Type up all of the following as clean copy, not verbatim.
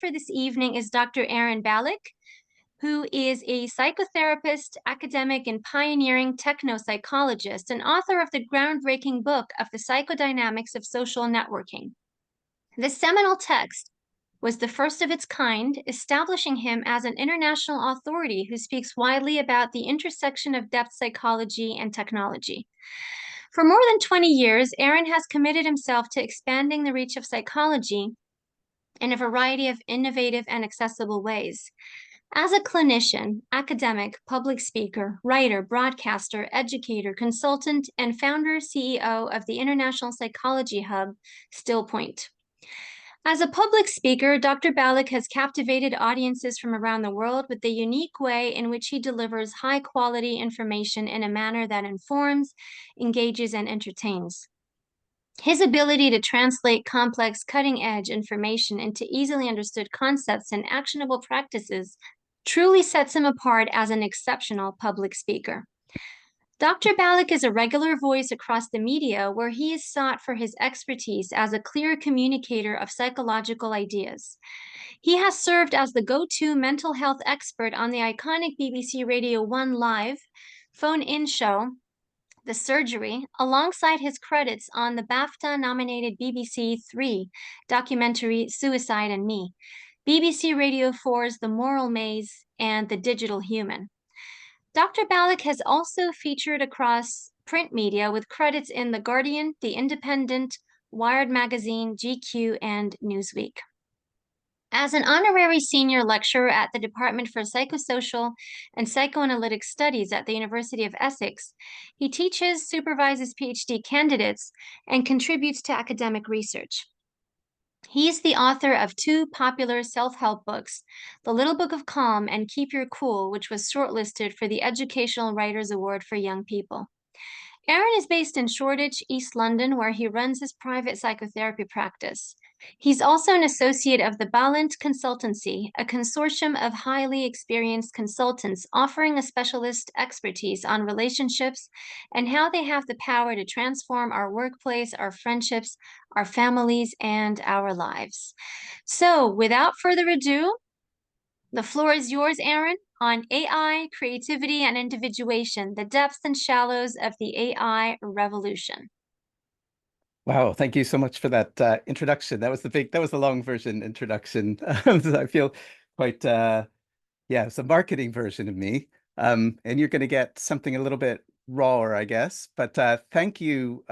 for this evening is Dr. Aaron Balick, who is a psychotherapist, academic, and pioneering techno-psychologist, and author of the groundbreaking book of the Psychodynamics of Social Networking. This seminal text was the first of its kind, establishing him as an international authority who speaks widely about the intersection of depth psychology and technology. For more than 20 years, Aaron has committed himself to expanding the reach of psychology in a variety of innovative and accessible ways. As a clinician, academic, public speaker, writer, broadcaster, educator, consultant, and founder-CEO of the International Psychology Hub, Stillpoint. As a public speaker, Dr. Balick has captivated audiences from around the world with the unique way in which he delivers high-quality information in a manner that informs, engages, and entertains. His ability to translate complex, cutting-edge information into easily understood concepts and actionable practices truly sets him apart as an exceptional public speaker. Dr. Balick is a regular voice across the media where he is sought for his expertise as a clear communicator of psychological ideas. He has served as the go-to mental health expert on the iconic BBC Radio 1 Live phone-in show, The Surgery, alongside his credits on the BAFTA-nominated BBC 3 documentary Suicide and Me, BBC Radio 4's The Moral Maze, and The Digital Human. Dr. Balick has also featured across print media with credits in The Guardian, The Independent, Wired Magazine, GQ, and Newsweek. As an honorary senior lecturer at the Department for Psychosocial and Psychoanalytic Studies at the University of Essex, he teaches, supervises PhD candidates, and contributes to academic research. He's the author of two popular self-help books, The Little Book of Calm and Keep Your Cool, which was shortlisted for the Educational Writers Award for Young People. Aaron is based in Shoreditch, East London, where he runs his private psychotherapy practice. He's also an associate of the Ballad Consultancy, a consortium of highly experienced consultants offering a specialist expertise on relationships and how they have the power to transform our workplace, our friendships, our families, and our lives. So, without further ado, the floor is yours, Aaron, on AI, creativity, and individuation, the depths and shallows of the AI revolution. Wow, thank you so much for that introduction. That was the long version introduction. I feel quite, it's a marketing version of me. And you're going to get something a little bit rawer, I guess. But thank you,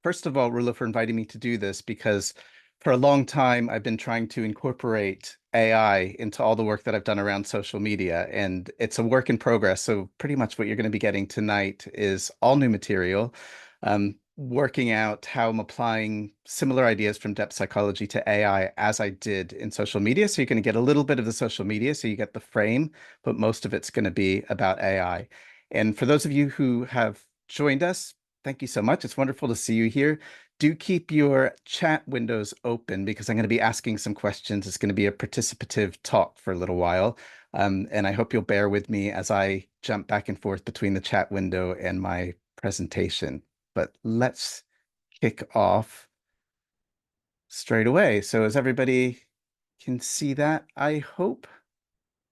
first of all, Rula, for inviting me to do this, because for a long time, I've been trying to incorporate AI into all the work that I've done around social media, and it's a work in progress. So pretty much what you're going to be getting tonight is all new material. Working out how I'm applying similar ideas from depth psychology to AI as I did in social media. So you're going to get a little bit of the social media, so you get the frame, but most of it's going to be about AI. And for those of you who have joined us, thank you so much. It's wonderful to see you here. Do keep your chat windows open because I'm going to be asking some questions. It's going to be a participative talk for a little while. And I hope you'll bear with me as I jump back and forth between the chat window and my presentation. But let's kick off straight away. So as everybody can see that, I hope.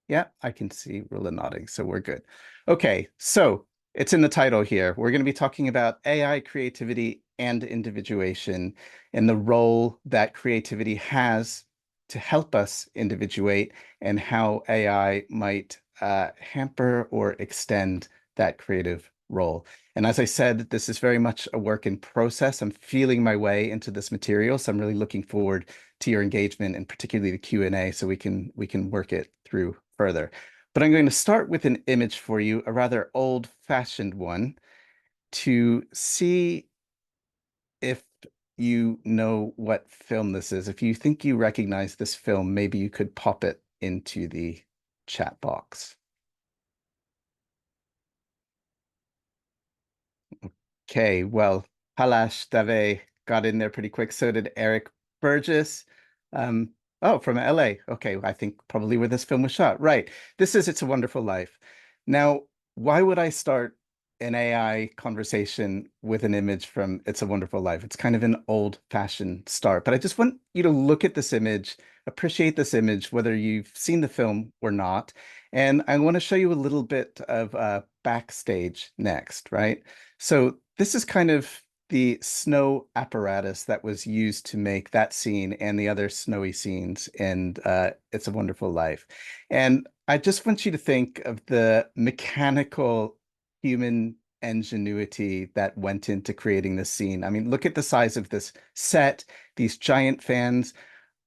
Yeah, I can see Rula nodding, so we're good. Okay, so it's in the title here. We're going to be talking about AI, creativity, and individuation, and the role that creativity has to help us individuate, and how AI might hamper or extend that creative role. And as I said, this is very much a work in process. I'm feeling my way into this material, so I'm really looking forward to your engagement, and particularly the Q&A, so we can work it through further. But I'm going to start with an image for you, a rather old-fashioned one, to see if you know what film this is. If you think you recognize this film, maybe you could pop it into the chat box. Okay, well, Halash Dave got in there pretty quick. So did Eric Burgess. Oh, from LA. Okay, I think probably where this film was shot. Right. This is It's a Wonderful Life. Now, why would I start an AI conversation with an image from It's a Wonderful Life. It's kind of an old-fashioned start, but I just want you to look at this image, appreciate this image, whether you've seen the film or not. And I want to show you a little bit of backstage next, right? So this is kind of the snow apparatus that was used to make that scene and the other snowy scenes in It's a Wonderful Life. And I just want you to think of the mechanical human ingenuity that went into creating this scene. I mean, look at the size of this set, these giant fans.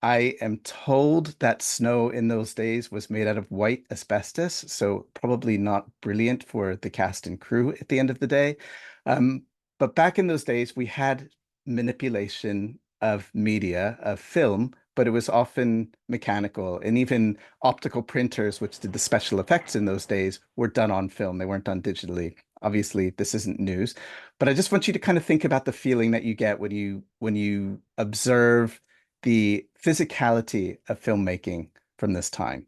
I am told that snow in those days was made out of white asbestos, so probably not brilliant for the cast and crew at the end of the day. Um, but back in those days, we had manipulation of media, of film, but it was often mechanical. And even optical printers, which did the special effects in those days, were done on film. They weren't done digitally. Obviously, this isn't news, but I just want you to kind of think about the feeling that you get when you observe the physicality of filmmaking from this time.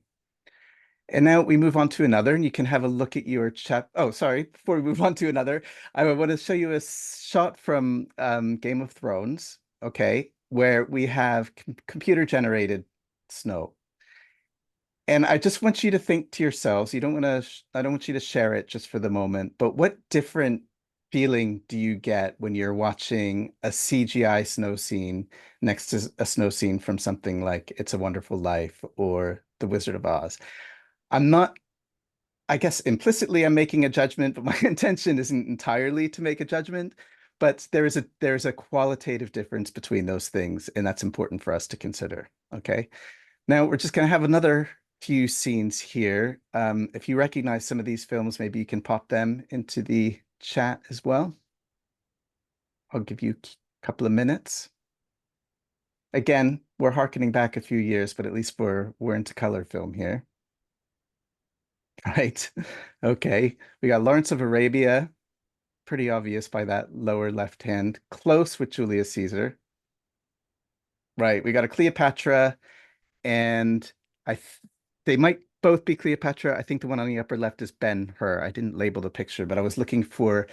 And now we move on to another, and you can have a look at your chat. Oh, sorry. Before we move on to another, I want to show you a shot from Game of Thrones, okay, where we have computer-generated snow. And I just want you to think to yourselves, I don't want you to share it just for the moment, but what different feeling do you get when you're watching a CGI snow scene next to a snow scene from something like It's a Wonderful Life or The Wizard of Oz? I'm not, I guess implicitly I'm making a judgment, but my intention isn't entirely to make a judgment. But there's a qualitative difference between those things, and that's important for us to consider. Okay. Now we're just going to have another few scenes here. If you recognize some of these films, maybe you can pop them into the chat as well. I'll give you a couple of minutes. Again, we're harkening back a few years, but at least we're into color film here. Right. Okay. We got Lawrence of Arabia, pretty obvious by that lower left hand, close with Julius Caesar. Right. We got a Cleopatra, and I th they might both be Cleopatra. I think the one on the upper left is Ben-Hur. I didn't label the picture, but I was looking for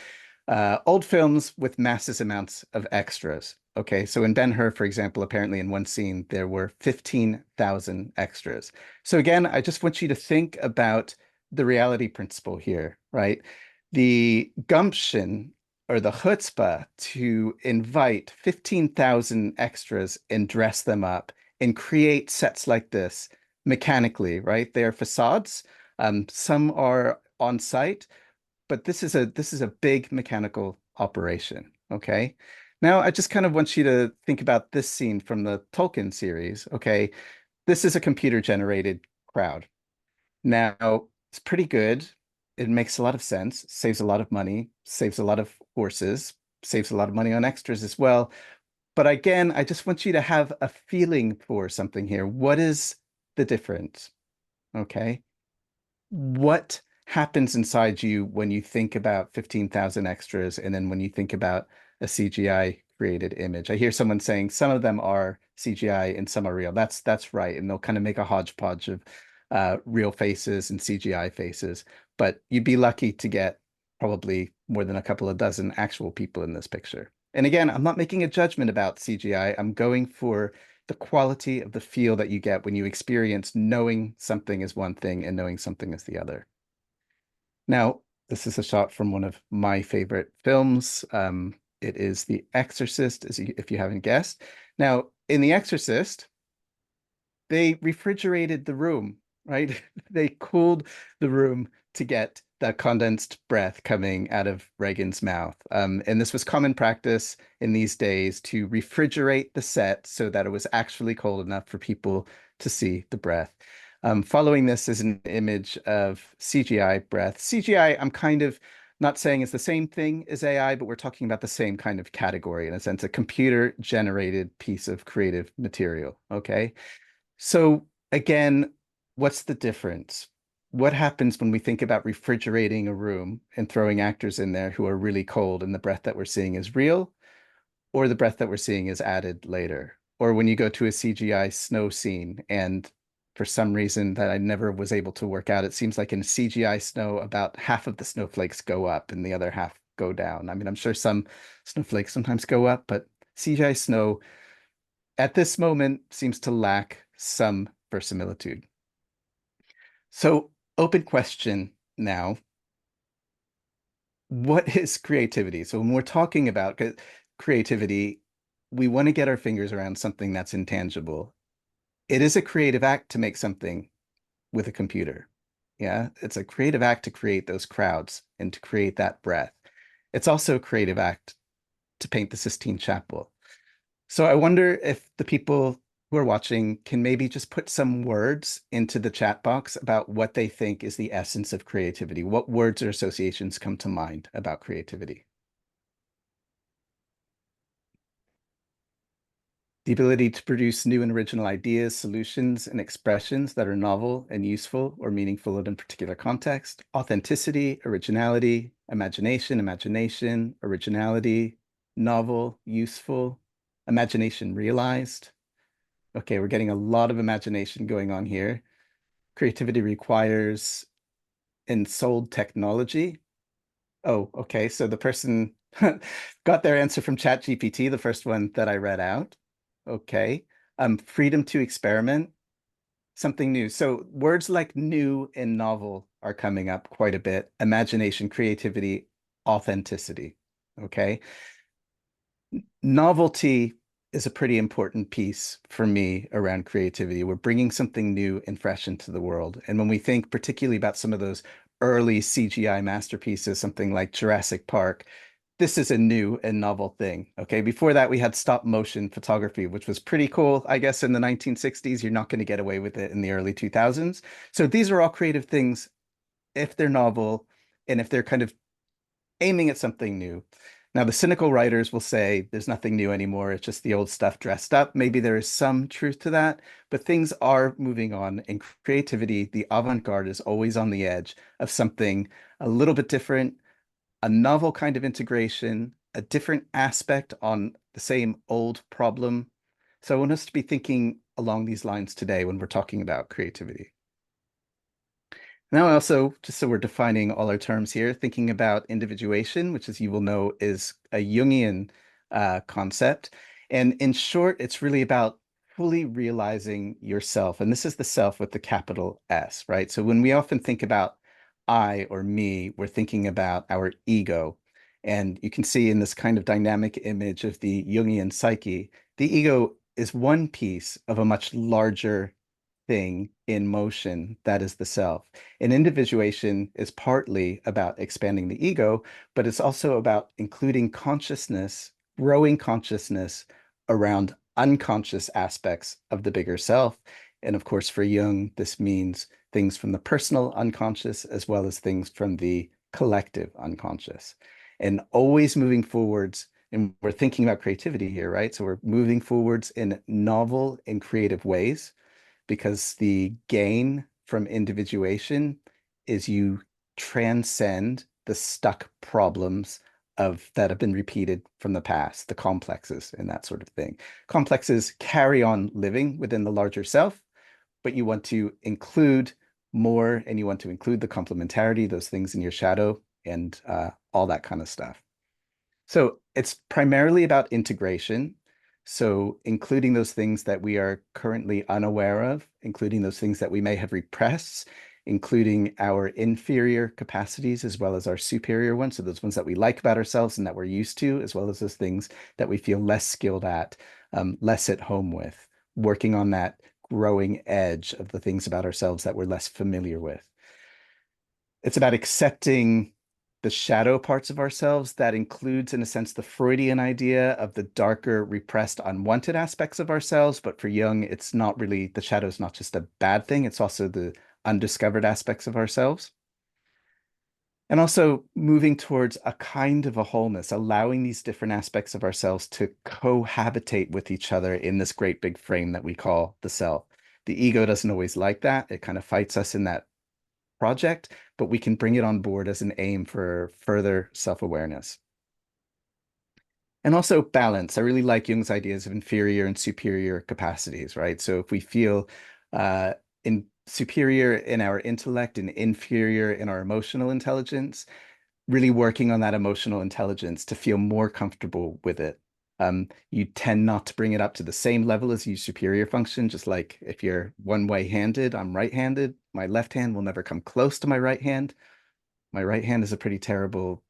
old films with massive amounts of extras. Okay, so in Ben-Hur, for example, apparently in one scene, there were 15,000 extras. So again, I just want you to think about the reality principle here, right? The gumption or the chutzpah to invite 15,000 extras and dress them up and create sets like this mechanically, right? They are facades. Some are on site, but this is a big mechanical operation. Okay. Now I just kind of want you to think about this scene from the Tolkien series. Okay. This is a computer generated crowd. Now it's pretty good. It makes a lot of sense, saves a lot of money, saves a lot of horses, saves a lot of money on extras as well. But again, I just want you to have a feeling for something here. What is the difference? Okay. What happens inside you when you think about 15,000 extras and then when you think about a CGI created image? I hear someone saying some of them are CGI and some are real. That's right. And they'll kind of make a hodgepodge of real faces and CGI faces. But you'd be lucky to get probably more than a couple of dozen actual people in this picture. And again, I'm not making a judgment about CGI. I'm going for the quality of the feel that you get when you experience knowing something is one thing and knowing something is the other. Now, this is a shot from one of my favorite films. It is The Exorcist, if you haven't guessed. Now, in The Exorcist, they refrigerated the room, right? They cooled the room to get the condensed breath coming out of Reagan's mouth. And this was common practice in these days to refrigerate the set so that it was actually cold enough for people to see the breath. Following this is an image of CGI breath. CGI, I'm kind of not saying it's the same thing as AI, but we're talking about the same kind of category in a sense, a computer generated piece of creative material. Okay. So again, what's the difference? What happens when we think about refrigerating a room and throwing actors in there who are really cold and the breath that we're seeing is real, or the breath that we're seeing is added later? Or when you go to a CGI snow scene and for some reason that I never was able to work out. It seems like in CGI snow, about half of the snowflakes go up and the other half go down. I mean, I'm sure some snowflakes sometimes go up, but CGI snow at this moment seems to lack some verisimilitude. So, open question now. What is creativity? So when we're talking about creativity, we want to get our fingers around something that's intangible. It is a creative act to make something with a computer. Yeah, it's a creative act to create those crowds and to create that breath. It's also a creative act to paint the Sistine Chapel. So I wonder if the people who are watching can maybe just put some words into the chat box about what they think is the essence of creativity. What words or associations come to mind about creativity? The ability to produce new and original ideas, solutions, and expressions that are novel and useful or meaningful in a particular context. Authenticity, originality, imagination, originality, novel, useful, imagination realized. Okay, we're getting a lot of imagination going on here. Creativity requires ensouled technology. Oh, okay. So the person got their answer from ChatGPT, the first one that I read out. Okay. Freedom to experiment, something new. So words like new and novel are coming up quite a bit. Imagination, creativity, authenticity. Okay. Novelty is a pretty important piece for me around creativity. We're bringing something new and fresh into the world. And when we think particularly about some of those early CGI masterpieces, something like Jurassic Park, this is a new and novel thing. Okay. Before that, we had stop motion photography, which was pretty cool, I guess, in the 1960s. You're not going to get away with it in the early 2000s. So these are all creative things if they're novel and if they're kind of aiming at something new. Now, the cynical writers will say there's nothing new anymore. It's just the old stuff dressed up. Maybe there is some truth to that, but things are moving on. And creativity, the avant-garde, is always on the edge of something a little bit different, a novel kind of integration, a different aspect on the same old problem. So I want us to be thinking along these lines today when we're talking about creativity. Now, also, just so we're defining all our terms here, thinking about individuation, which, as you will know, is a Jungian concept. And in short, it's really about fully realizing yourself. And this is the self with the capital S, right? So when we often think about I or me, we're thinking about our ego. And you can see in this kind of dynamic image of the Jungian psyche, the ego is one piece of a much larger thing in motion that is the self. And individuation is partly about expanding the ego, but it's also about including consciousness, growing consciousness around unconscious aspects of the bigger self. And of course, for Jung, this means things from the personal unconscious as well as things from the collective unconscious. And always moving forwards, and we're thinking about creativity here, right? So we're moving forwards in novel and creative ways, because the gain from individuation is you transcend the stuck problems of that have been repeated from the past, the complexes and that sort of thing. Complexes carry on living within the larger self, but you want to include more and you want to include the complementarity, those things in your shadow and all that kind of stuff. So it's primarily about integration. So including those things that we are currently unaware of, including those things that we may have repressed, including our inferior capacities as well as our superior ones. So those ones that we like about ourselves and that we're used to, as well as those things that we feel less skilled at, less at home with, working on that growing edge of the things about ourselves that we're less familiar with. It's about accepting the shadow parts of ourselves. That includes, in a sense, the Freudian idea of the darker, repressed, unwanted aspects of ourselves. But for Jung, it's not really, the shadow is not just a bad thing, it's also the undiscovered aspects of ourselves. And also moving towards a kind of a wholeness, allowing these different aspects of ourselves to cohabitate with each other in this great big frame that we call the self. The ego doesn't always like that. It kind of fights us in that project, but we can bring it on board as an aim for further self-awareness. And also balance. I really like Jung's ideas of inferior and superior capacities, right? So if we feel superior in our intellect and inferior in our emotional intelligence, really working on that emotional intelligence to feel more comfortable with it. You tend not to bring it up to the same level as your superior function, just like if you're one-way-handed, I'm right-handed, my left hand will never come close to my right hand. My right hand is a pretty terrible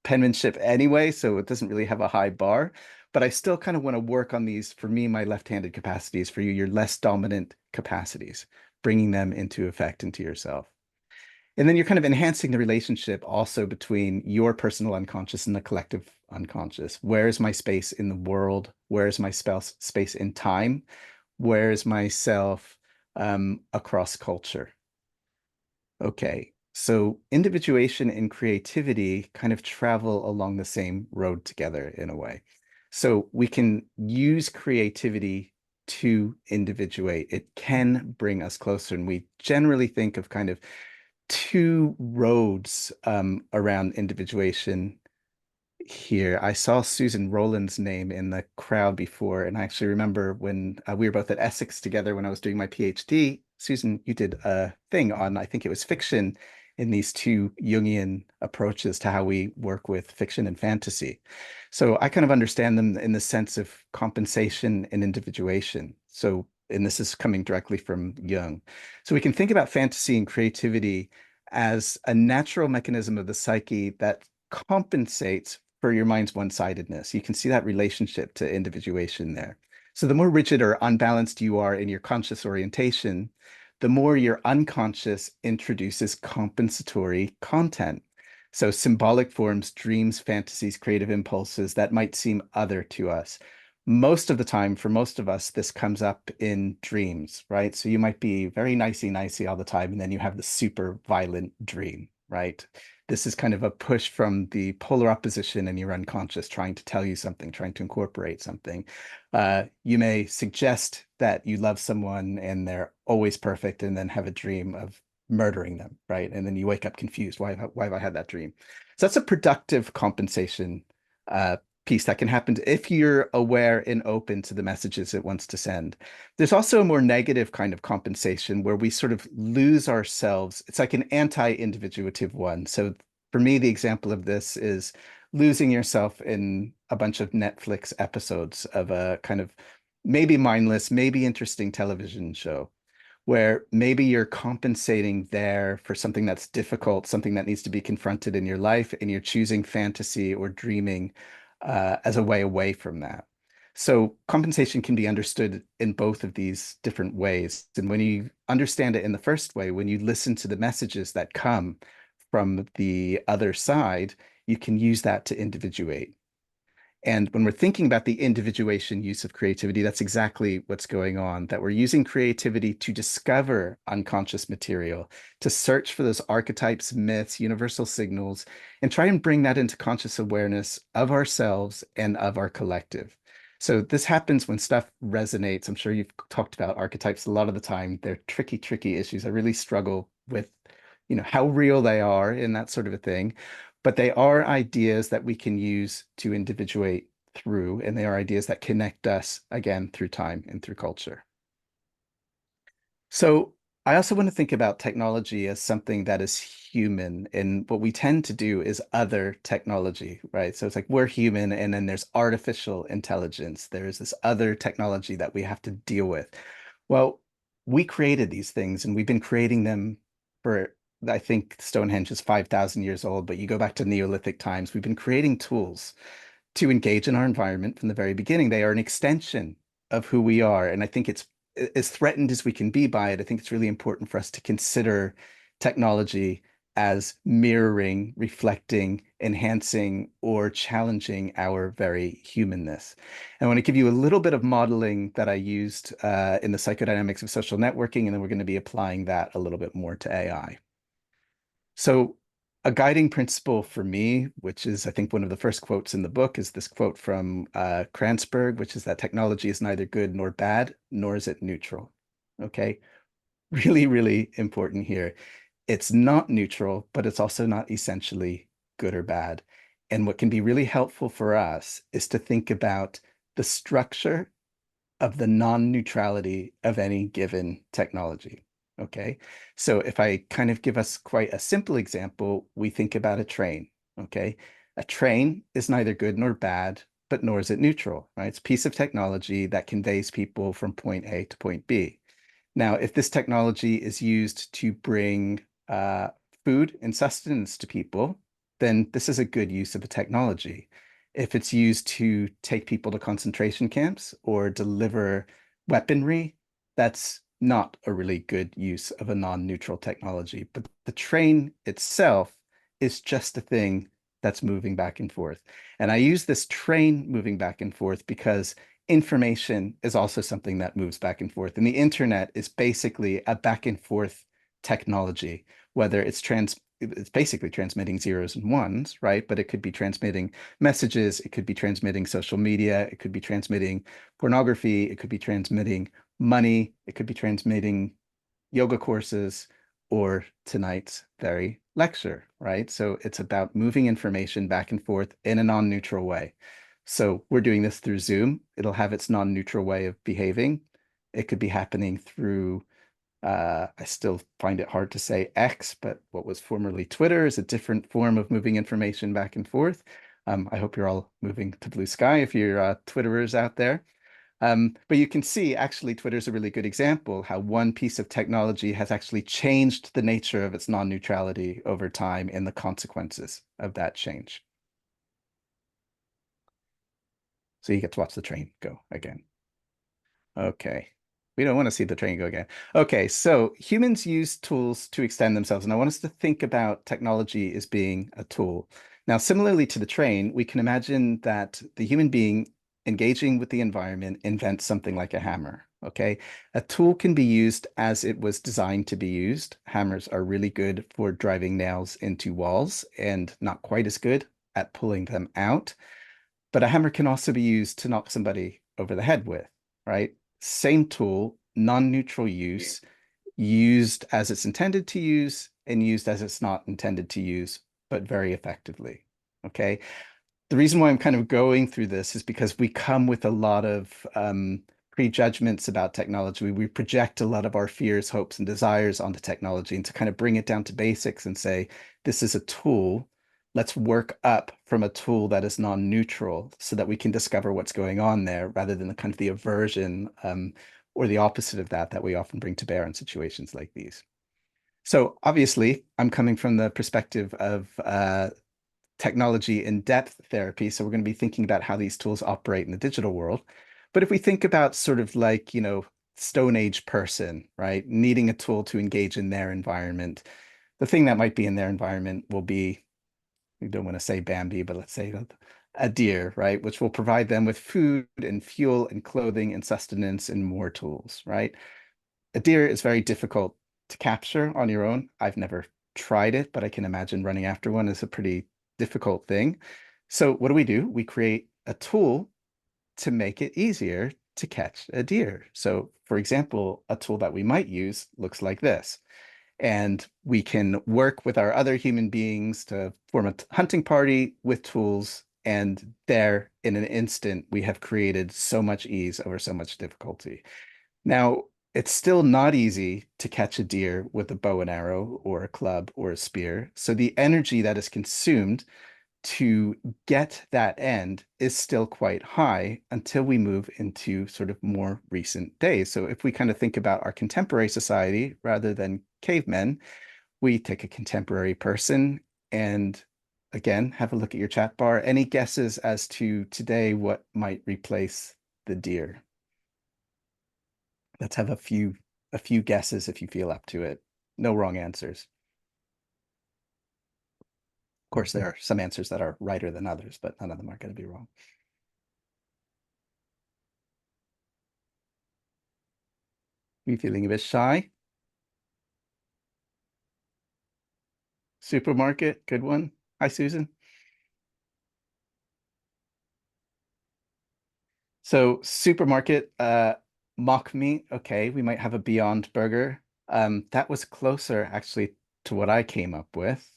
penmanship anyway, so it doesn't really have a high bar. But I still kind of want to work on these, for me, my left-handed capacities, for you, your less dominant capacities, bringing them into effect into yourself. And then you're kind of enhancing the relationship also between your personal unconscious and the collective unconscious. Where is my space in the world? Where is my space in time? Where is myself across culture? Okay, so individuation and creativity kind of travel along the same road together in a way. So we can use creativity to individuate. It can bring us closer, and we generally think of kind of two roads around individuation here. I saw Susan Rowland's name in the crowd before, and I actually remember when we were both at Essex together when I was doing my PhD. Susan, you did a thing on, I think it was fiction, in these two Jungian approaches to how we work with fiction and fantasy. So I kind of understand them in the sense of compensation and individuation. So, and this is coming directly from Jung. So we can think about fantasy and creativity as a natural mechanism of the psyche that compensates for your mind's one-sidedness. You can see that relationship to individuation there. So the more rigid or unbalanced you are in your conscious orientation, the more your unconscious introduces compensatory content. So symbolic forms, dreams, fantasies, creative impulses that might seem other to us. Most of the time, for most of us, this comes up in dreams, right? So you might be very nicey all the time, and then you have the super violent dream, right? This is kind of a push from the polar opposition in your unconscious, trying to tell you something, trying to incorporate something. You may suggest that you love someone and they're always perfect, and then have a dream of murdering them, right? And then you wake up confused. Why have I had that dream? So that's a productive compensation piece that can happen if you're aware and open to the messages it wants to send. There's also a more negative kind of compensation where we sort of lose ourselves. It's like an anti-individuative one. So for me, the example of this is losing yourself in a bunch of Netflix episodes of a kind of maybe mindless, maybe interesting television show, where maybe you're compensating there for something that's difficult, something that needs to be confronted in your life, and you're choosing fantasy or dreaming as a way away from that. So compensation can be understood in both of these different ways. And when you understand it in the first way, when you listen to the messages that come from the other side, you can use that to individuate. And when we're thinking about the individuation use of creativity, that's exactly what's going on, that we're using creativity to discover unconscious material, to search for those archetypes, myths, universal signals, and try and bring that into conscious awareness of ourselves and of our collective. So this happens when stuff resonates. I'm sure you've talked about archetypes a lot of the time. They're tricky issues. I really struggle with, how real they are and that sort of a thing. But they are ideas that we can use to individuate through, and they are ideas that connect us again through time and through culture. So I also want to think about technology as something that is human. And what we tend to do is other technology, right? So it's like we're human, and then there's artificial intelligence. There's this other technology that we have to deal with. Well, we created these things, and we've been creating them for, I think Stonehenge is 5,000 years old, but you go back to Neolithic times, we've been creating tools to engage in our environment from the very beginning. They are an extension of who we are. And I think it's as threatened as we can be by it. I think it's really important for us to consider technology as mirroring, reflecting, enhancing, or challenging our very humanness. And I want to give you a little bit of modeling that I used in the psychodynamics of social networking, and then we're going to be applying that a little bit more to AI. So a guiding principle for me, which is, I think, one of the first quotes in the book, is this quote from Kranzberg, which is that technology is neither good nor bad, nor is it neutral. Okay, really important here. It's not neutral, but it's also not essentially good or bad. And what can be really helpful for us is to think about the structure of the non-neutrality of any given technology. Okay, so if I kind of give us quite a simple example, we think about a train. Okay, a train is neither good nor bad, but nor is it neutral, right? It's a piece of technology that conveys people from point A to point B. Now, if this technology is used to bring food and sustenance to people, then this is a good use of a technology. If it's used to take people to concentration camps or deliver weaponry, that's not a really good use of a non-neutral technology. But the train itself is just a thing that's moving back and forth. And I use this train moving back and forth because information is also something that moves back and forth. And the internet is basically a back and forth technology, whether it's basically transmitting zeros and ones, right? But it could be transmitting messages, it could be transmitting social media, it could be transmitting pornography, it could be transmitting money, it could be transmitting yoga courses, or tonight's very lecture, right? So it's about moving information back and forth in a non-neutral way. So we're doing this through Zoom. It'll have its non-neutral way of behaving. It could be happening through, I still find it hard to say X, but what was formerly Twitter is a different form of moving information back and forth. I hope you're all moving to blue sky if you're Twitterers out there. But you can see actually Twitter's a really good example how one piece of technology has actually changed the nature of its non-neutrality over time and the consequences of that change. So you get to watch the train go again. Okay. We don't want to see the train go again. Okay, so humans use tools to extend themselves, and I want us to think about technology as being a tool. Now, similarly to the train, we can imagine that the human being engaging with the environment invents something like a hammer. Okay, a tool can be used as it was designed to be used. Hammers are really good for driving nails into walls and not quite as good at pulling them out. But a hammer can also be used to knock somebody over the head with, right? Same tool, non-neutral use, used as it's intended to use and used as it's not intended to use, but very effectively. Okay. The reason why I'm kind of going through this is because we come with a lot of prejudgments about technology. We project a lot of our fears, hopes, and desires onto technology. And to kind of bring it down to basics and say, this is a tool. Let's work up from a tool that is non-neutral so that we can discover what's going on there rather than the kind of the aversion or the opposite of that we often bring to bear in situations like these. So obviously, I'm coming from the perspective of technology in-depth therapy. So we're going to be thinking about how these tools operate in the digital world. But if we think about sort of like, Stone Age person, right, needing a tool to engage in their environment, the thing that might be in their environment will be, we don't want to say Bambi, but let's say a deer, right, which will provide them with food and fuel and clothing and sustenance and more tools, right? A deer is very difficult to capture on your own. I've never tried it, but I can imagine running after one is a pretty difficult thing. So what do? We create a tool to make it easier to catch a deer. So for example, a tool that we might use looks like this. And we can work with our other human beings to form a hunting party with tools. And there, in an instant, we have created so much ease over so much difficulty. Now, it's still not easy to catch a deer with a bow and arrow or a club or a spear. So the energy that is consumed to get that end is still quite high until we move into sort of more recent days. So if we kind of think about our contemporary society rather than cavemen, we take a contemporary person and again, have a look at your chat bar. Any guesses as to today what might replace the deer? Let's have a few guesses if you feel up to it. No wrong answers. Of course, there are some answers that are righter than others, but none of them are going to be wrong. Are you feeling a bit shy? Supermarket, good one. Hi, Susan. So supermarket, mock meat. Okay, we might have a Beyond Burger. That was closer actually to what I came up with.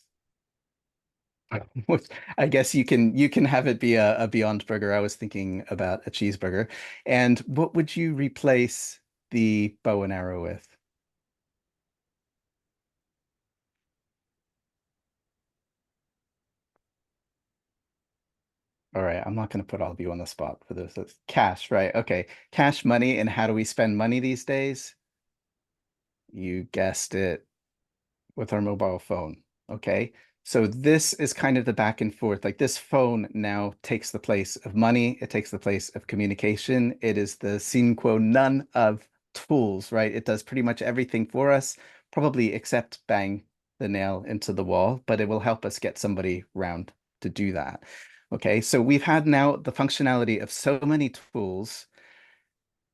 Which I guess you can have it be a Beyond Burger. I was thinking about a cheeseburger. And what would you replace the bow and arrow with? All right, I'm not going to put all of you on the spot for this. It's cash, right? Okay, cash money. And how do we spend money these days? You guessed it, with our mobile phone. Okay. So this is kind of the back and forth. Like this phone now takes the place of money. It takes the place of communication. It is the sine qua non of tools, right? It does pretty much everything for us, probably except bang the nail into the wall, but it will help us get somebody round to do that. Okay. So we've had now the functionality of so many tools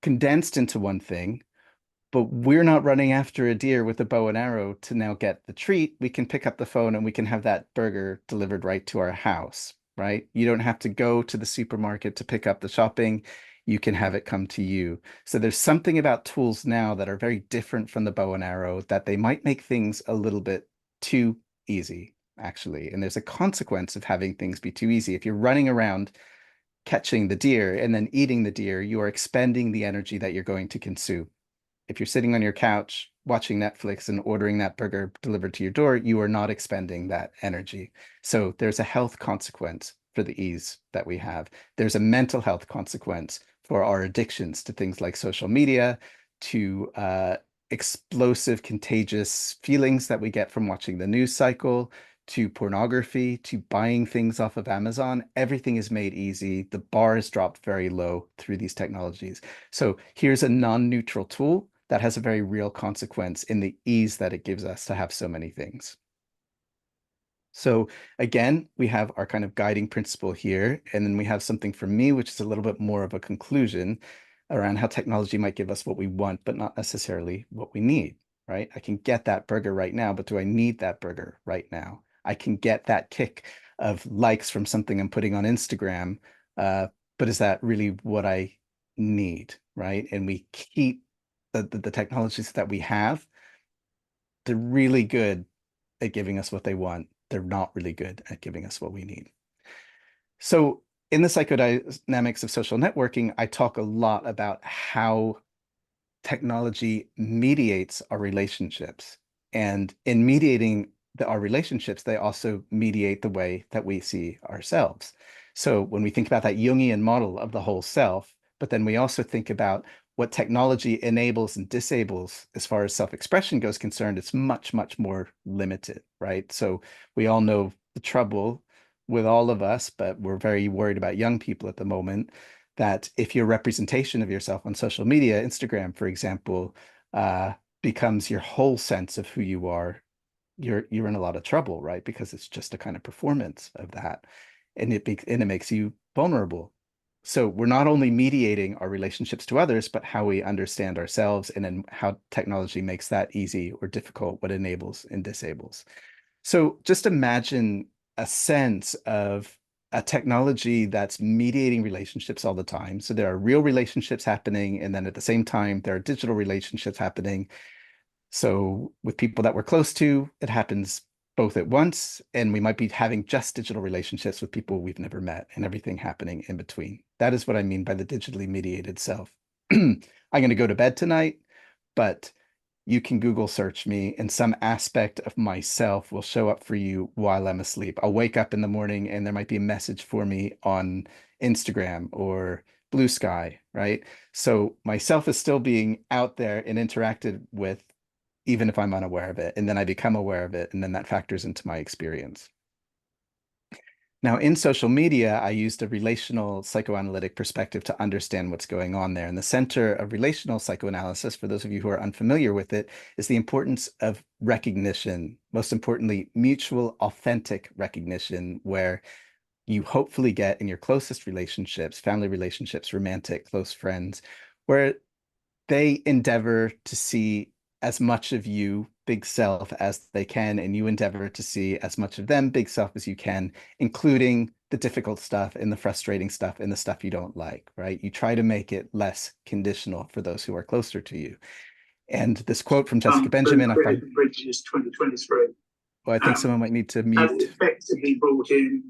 condensed into one thing, but we're not running after a deer with a bow and arrow to now get the treat. We can pick up the phone and we can have that burger delivered right to our house, right? You don't have to go to the supermarket to pick up the shopping. You can have it come to you. So there's something about tools now that are very different from the bow and arrow, that they might make things a little bit too easy, actually. And there's a consequence of having things be too easy. If you're running around catching the deer and then eating the deer, you are expending the energy that you're going to consume. If you're sitting on your couch watching Netflix and ordering that burger delivered to your door, you are not expending that energy. So there's a health consequence for the ease that we have. There's a mental health consequence for our addictions to things like social media, to explosive, contagious feelings that we get from watching the news cycle, to pornography, to buying things off of Amazon. Everything is made easy. The bar is dropped very low through these technologies. So here's a non-neutral tool that has a very real consequence in the ease that it gives us to have so many things. So again, we have our kind of guiding principle here, and then we have something from me, which is a little bit more of a conclusion around how technology might give us what we want, but not necessarily what we need, right? I can get that burger right now, but do I need that burger right now? I can get that kick of likes from something I'm putting on Instagram, but is that really what I need, right? And we keep the technologies that we have, they're really good at giving us what they want. They're not really good at giving us what we need. So in the psychodynamics of social networking, I talk a lot about how technology mediates our relationships. And in mediating our relationships, they also mediate the way that we see ourselves. So when we think about that Jungian model of the whole self, but then we also think about what technology enables and disables as far as self-expression goes concerned, it's much, much more limited, right? So we all know the trouble with all of us, but we're very worried about young people at the moment, that if your representation of yourself on social media, Instagram, for example, becomes your whole sense of who you are, you're in a lot of trouble, right? Because it's just a kind of performance of that, and it makes you vulnerable. So we're not only mediating our relationships to others, but how we understand ourselves, and then how technology makes that easy or difficult, what enables and disables. So just imagine a sense of a technology that's mediating relationships all the time. So there are real relationships happening, and then at the same time, there are digital relationships happening. So with people that we're close to, it happens both at once, and we might be having just digital relationships with people we've never met, and everything happening in between. That is what I mean by the digitally mediated self. I'm going to go to bed tonight, but you can Google search me, and some aspect of myself will show up for you while I'm asleep. I'll wake up in the morning and there might be a message for me on Instagram or Blue Sky, right? So myself is still being out there and interacted with, even if I'm unaware of it. And then I become aware of it, and then that factors into my experience. Now, in social media, I used a relational psychoanalytic perspective to understand what's going on there. And the center of relational psychoanalysis, for those of you who are unfamiliar with it, is the importance of recognition, most importantly, mutual, authentic recognition, where you hopefully get in your closest relationships, family relationships, romantic, close friends, where they endeavor to see as much of you, big self, as they can, and you endeavor to see as much of them, big self, as you can, including the difficult stuff and the frustrating stuff and the stuff you don't like, right? You try to make it less conditional for those who are closer to you. And this quote from Jessica Benjamin, I find, Bridges 2023. Well, I think someone might need to has mute. effectively brought in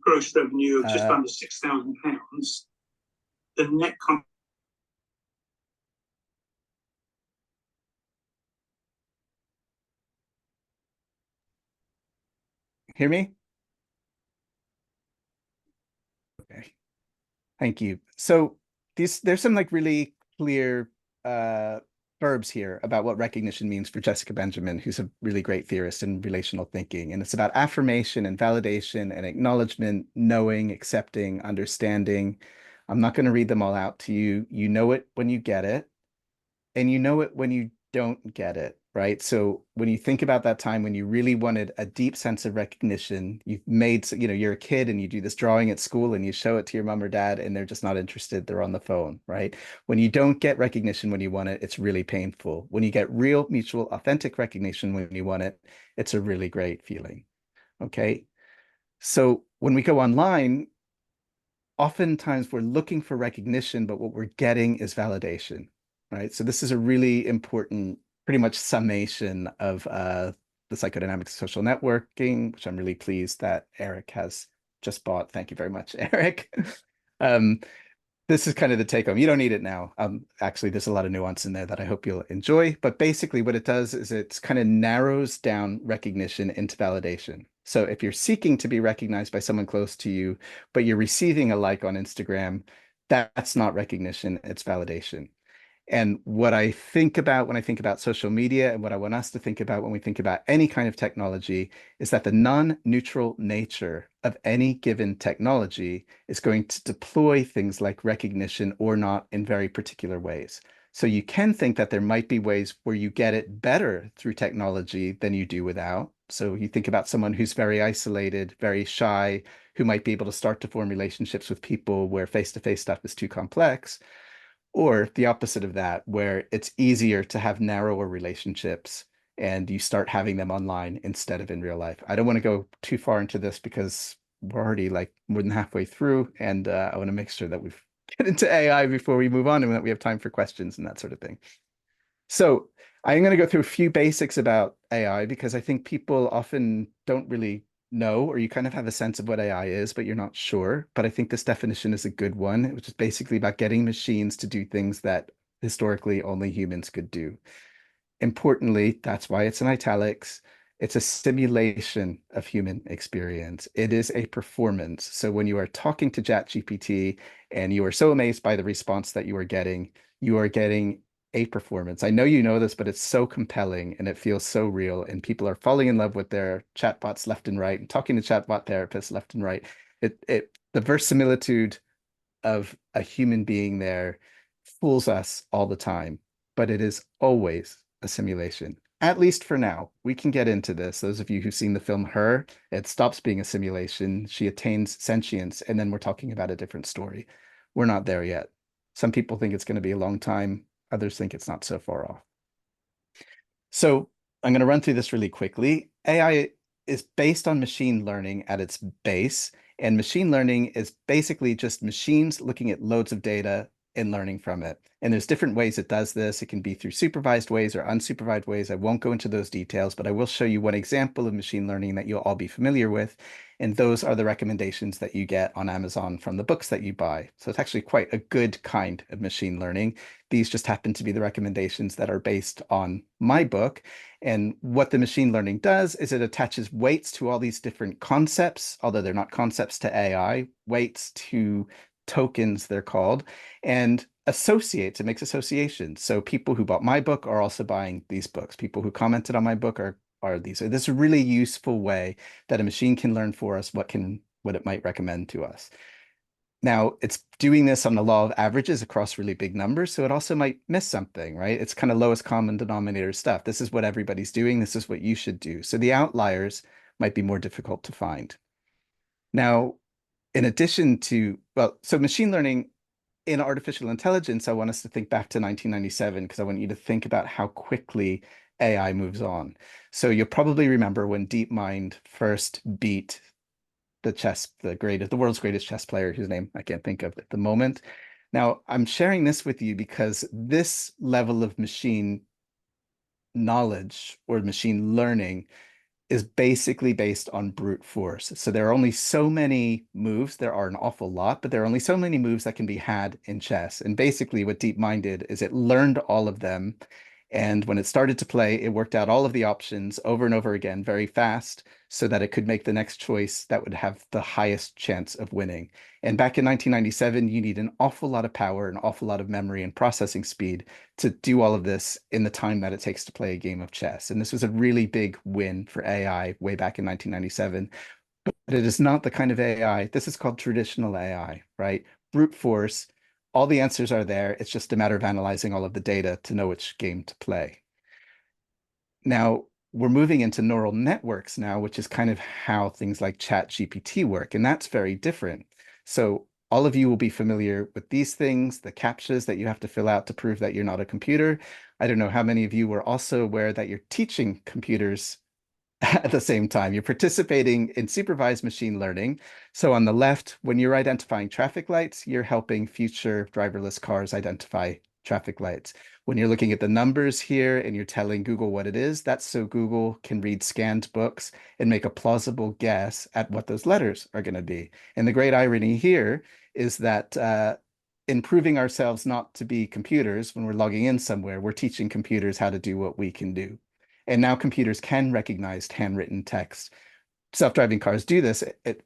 gross revenue of just under £6,000. The net Hear me? Okay. Thank you. So there's some like really clear verbs here about what recognition means for Jessica Benjamin, who's a really great theorist in relational thinking. And it's about affirmation and validation and acknowledgement, knowing, accepting, understanding. I'm not going to read them all out to you. You know it when you get it, and you know it when you don't get it, right? So when you think about that time when you really wanted a deep sense of recognition, you've made, you know, you're a kid and you do this drawing at school and you show it to your mom or dad and they're just not interested, they're on the phone, right? When you don't get recognition when you want it, it's really painful. When you get real, mutual, authentic recognition when you want it, it's a really great feeling, okay? So when we go online, oftentimes we're looking for recognition, but what we're getting is validation, right? So this is a really important, pretty much summation of the psychodynamics of social networking, which I'm really pleased that Eric has just bought. Thank you very much, Eric. This is kind of the take home. You don't need it now. Actually, there's a lot of nuance in there that I hope you'll enjoy. But basically what it does is it kind of narrows down recognition into validation. So if you're seeking to be recognized by someone close to you, but you're receiving a like on Instagram, that's not recognition, it's validation. And what I think about when I think about social media and what I want us to think about when we think about any kind of technology is that the non-neutral nature of any given technology is going to deploy things like recognition or not in very particular ways. So you can think that there might be ways where you get it better through technology than you do without. So you think about someone who's very isolated, very shy, who might be able to start to form relationships with people where face-to-face stuff is too complex. Or the opposite of that, where it's easier to have narrower relationships and you start having them online instead of in real life. I don't want to go too far into this because we're already like more than halfway through, and I want to make sure that we get into AI before we move on and that we have time for questions and that sort of thing. So I'm going to go through a few basics about AI because I think people often don't really know, or you kind of have a sense of what AI is, but you're not sure. But I think this definition is a good one, which is basically about getting machines to do things that historically only humans could do. Importantly, that's why it's in italics. It's a simulation of human experience. It is a performance. So when you are talking to ChatGPT and you are so amazed by the response that you are getting a performance. I know you know this, but it's so compelling and it feels so real. And people are falling in love with their chatbots left and right and talking to chatbot therapists left and right. The verisimilitude of a human being there fools us all the time, but it is always a simulation. At least for now. We can get into this. Those of you who've seen the film Her, it stops being a simulation. She attains sentience, and then we're talking about a different story. We're not there yet. Some people think it's going to be a long time. Others think it's not so far off. So I'm going to run through this really quickly. AI is based on machine learning at its base, and machine learning is basically just machines looking at loads of data and learning from it. And there's different ways it does this. It can be through supervised ways or unsupervised ways. I won't go into those details, but I will show you one example of machine learning that you'll all be familiar with. And those are the recommendations that you get on Amazon from the books that you buy. So it's actually quite a good kind of machine learning. These just happen to be the recommendations that are based on my book. And what the machine learning does is it attaches weights to all these different concepts, although they're not concepts to AI, weights to tokens, they're called, and associates, it makes associations. So people who bought my book are also buying these books. People who commented on my book are these. So this is a really useful way that a machine can learn for us what it might recommend to us. Now, it's doing this on the law of averages across really big numbers, so it also might miss something, right? It's kind of lowest common denominator stuff. This is what everybody's doing. This is what you should do. So the outliers might be more difficult to find. Now, in addition to, well, so machine learning in artificial intelligence, I want us to think back to 1997 because I want you to think about how quickly AI moves on. So you'll probably remember when DeepMind first beat the world's greatest chess player, whose name I can't think of at the moment. Now, I'm sharing this with you because this level of machine knowledge or machine learning is basically based on brute force. So there are only so many moves. There are an awful lot, but there are only so many moves that can be had in chess. And basically what DeepMind did is it learned all of them. And when it started to play, it worked out all of the options over and over again very fast so that it could make the next choice that would have the highest chance of winning. And back in 1997, you need an awful lot of power, an awful lot of memory and processing speed to do all of this in the time that it takes to play a game of chess. And this was a really big win for AI way back in 1997. But it is not the kind of AI, this is called traditional AI, right? Brute force, all the answers are there. It's just a matter of analyzing all of the data to know which game to play. Now, we're moving into neural networks now, which is kind of how things like ChatGPT work, and that's very different. So all of you will be familiar with these things, the CAPTCHAs that you have to fill out to prove that you're not a computer. I don't know how many of you were also aware that you're teaching computers at the same time. You're participating in supervised machine learning. So on the left, when you're identifying traffic lights, you're helping future driverless cars identify traffic lights. When you're looking at the numbers here and you're telling Google what it is, that's so Google can read scanned books and make a plausible guess at what those letters are going to be. And the great irony here is that in proving ourselves not to be computers, when we're logging in somewhere, we're teaching computers how to do what we can do. And now computers can recognize handwritten text. Self-driving cars do this.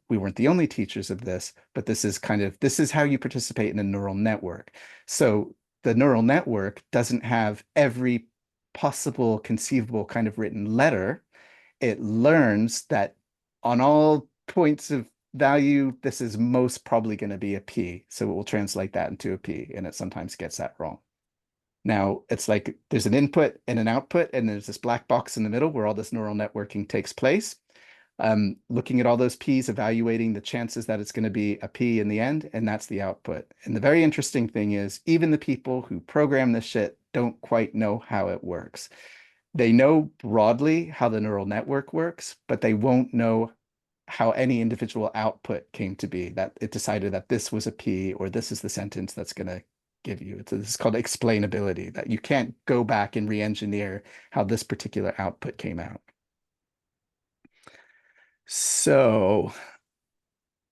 We weren't the only teachers of this, but this is how you participate in a neural network. So the neural network doesn't have every possible conceivable kind of written letter. It learns that on all points of value, this is most probably going to be a P. So it will translate that into a P, and it sometimes gets that wrong. Now, it's like there's an input and an output, and there's this black box in the middle where all this neural networking takes place. Looking at all those P's, evaluating the chances that it's going to be a P in the end, and that's the output. And the very interesting thing is, even the people who program this shit don't quite know how it works. They know broadly how the neural network works, but they won't know how any individual output came to be, that it decided that this was a P or this is the sentence that's going to give you. This is called explainability, that you can't go back and re-engineer how this particular output came out. So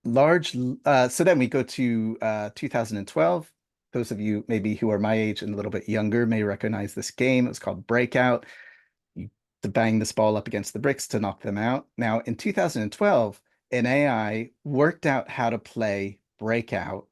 then we go to 2012. Those of you maybe who are my age and a little bit younger may recognize this game. It was called Breakout. You to bang this ball up against the bricks to knock them out. Now, in 2012, an AI worked out how to play Breakout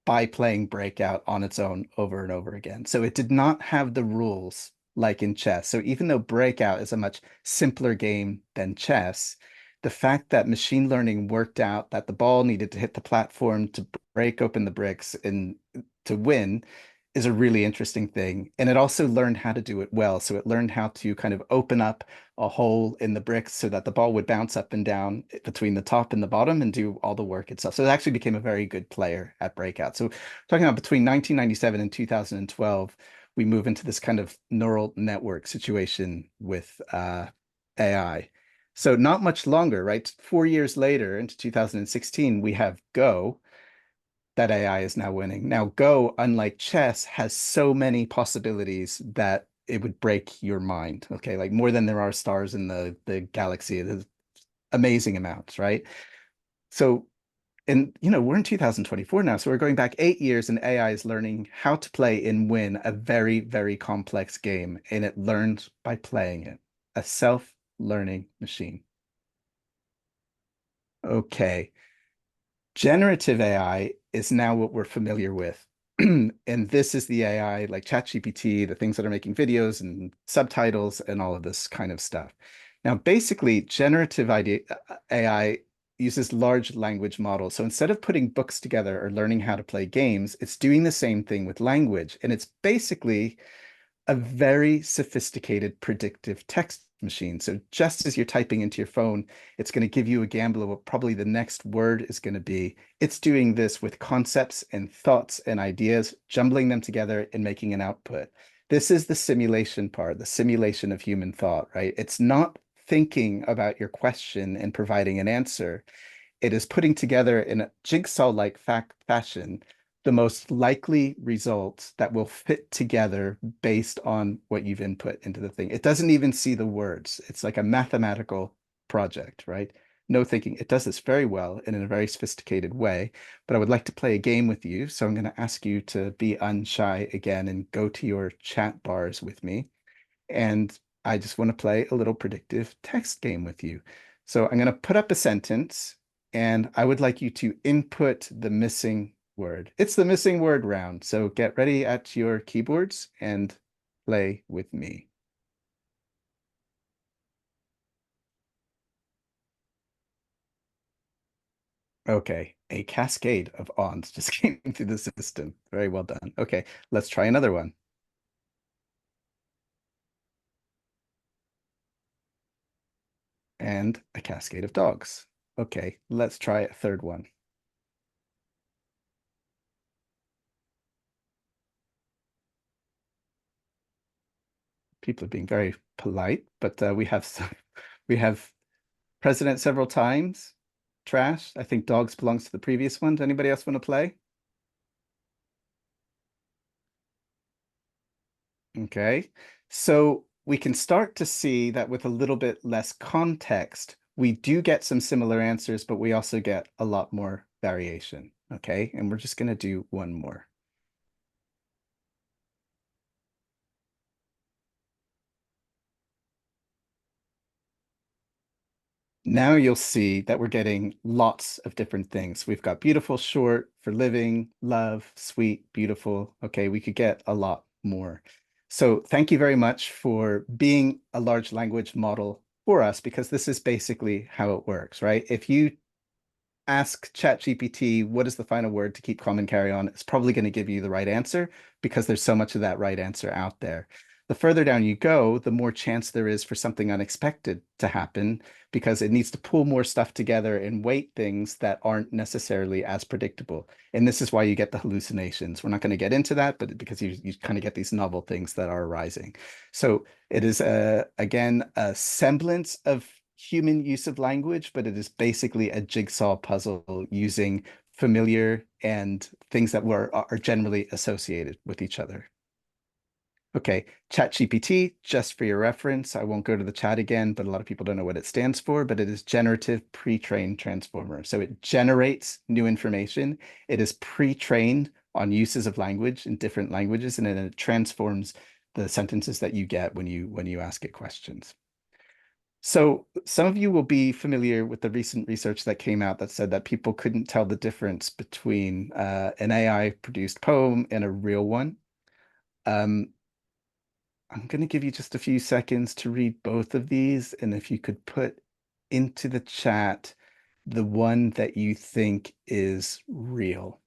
by playing Breakout on its own over and over again. So it did not have the rules like in chess. So even though Breakout is a much simpler game than chess, the fact that machine learning worked out that the ball needed to hit the platform to break open the bricks and to win is a really interesting thing. And it also learned how to do it well. So it learned how to kind of open up a hole in the bricks so that the ball would bounce up and down between the top and the bottom and do all the work itself. So it actually became a very good player at Breakout. So talking about between 1997 and 2012, we move into this kind of neural network situation with AI. So not much longer, right? 4 years later, into 2016, we have Go, that AI is now winning. Now, Go, unlike chess, has so many possibilities that it would break your mind. Okay, like more than there are stars in the galaxy. There's amazing amounts, right? So, and we're in 2024 now, so we're going back 8 years, and AI is learning how to play and win a very, very complex game, and it learns by playing it. A self-learning machine. Okay. Generative AI is now what we're familiar with. And this is the AI like ChatGPT, the things that are making videos and subtitles and all of this kind of stuff. Now, basically, generative AI uses large language models. So instead of putting books together or learning how to play games, it's doing the same thing with language. And it's basically a very sophisticated predictive text machine. So just as you're typing into your phone, it's going to give you a gamble of what probably the next word is going to be. It's doing this with concepts and thoughts and ideas, jumbling them together and making an output. This is the simulation part, the simulation of human thought, right? It's not thinking about your question and providing an answer. It is putting together in a jigsaw-like fashion the most likely results that will fit together based on what you've input into the thing. It doesn't even see the words. It's like a mathematical project, right? No thinking. It does this very well and in a very sophisticated way, but I would like to play a game with you. So I'm going to ask you to be unshy again and go to your chat bars with me. And I just want to play a little predictive text game with you. So I'm going to put up a sentence and I would like you to input the missing word. It's the missing word round. So get ready at your keyboards and play with me. Okay, a cascade of ons just came through the system. Very well done. Okay, let's try another one. And a cascade of dogs. Okay, let's try a third one. People are being very polite, but we have president several times. Trash. I think dogs belongs to the previous one. Does anybody else want to play? Okay, so we can start to see that with a little bit less context, we do get some similar answers, but we also get a lot more variation. Okay, and we're just going to do one more. Now you'll see that we're getting lots of different things. We've got beautiful, short, for living, love, sweet, beautiful. Okay, we could get a lot more. So thank you very much for being a large language model for us, because this is basically how it works, right? If you ask ChatGPT, what is the final word to keep calm and carry on? It's probably going to give you the right answer because there's so much of that right answer out there. The further down you go, the more chance there is for something unexpected to happen because it needs to pull more stuff together and weight things that aren't necessarily as predictable. And this is why you get the hallucinations. We're not going to get into that, but because you kind of get these novel things that are arising. So it is, again, a semblance of human use of language, but it is basically a jigsaw puzzle using familiar and things that are generally associated with each other. Okay, ChatGPT, just for your reference, I won't go to the chat again, but a lot of people don't know what it stands for, but it is Generative Pre-trained Transformer. So it generates new information. It is pre-trained on uses of language in different languages, and then it transforms the sentences that you get when you ask it questions. So some of you will be familiar with the recent research that came out that said that people couldn't tell the difference between an AI-produced poem and a real one. I'm going to give you just a few seconds to read both of these, and if you could put into the chat the one that you think is real.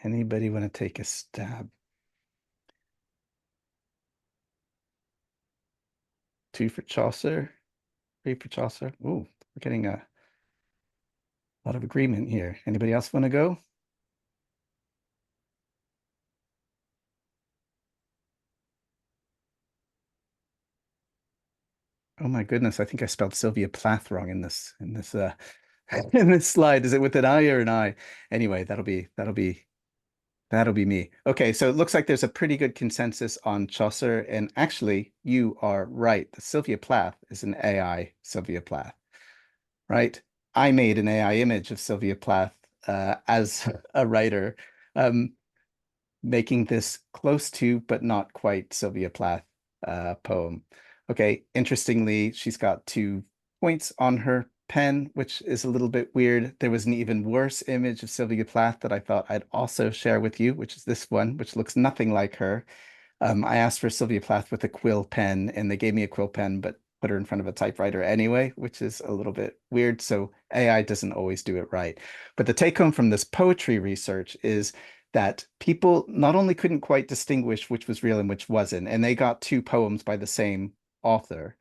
Anybody want to take a stab? 2 for Chaucer, 3 for Chaucer. Ooh, we're getting a lot of agreement here. Anybody else want to go? Oh my goodness, I think I spelled Sylvia Plath wrong in this in this slide. Is it with an I or an I? Anyway, that'll be me. Okay, so it looks like there's a pretty good consensus on Chaucer, and actually, you are right. The Sylvia Plath is an AI Sylvia Plath, right? I made an AI image of Sylvia Plath as a writer, making this close to, but not quite Sylvia Plath poem. Okay, interestingly, she's got 2 points on her pen, which is a little bit weird. There was an even worse image of Sylvia Plath that I thought I'd also share with you, which is this one, which looks nothing like her. I asked for Sylvia Plath with a quill pen, and they gave me a quill pen, but put her in front of a typewriter anyway, which is a little bit weird. So AI doesn't always do it right. But the take home from this poetry research is that people not only couldn't quite distinguish which was real and which wasn't, and they got two poems by the same author,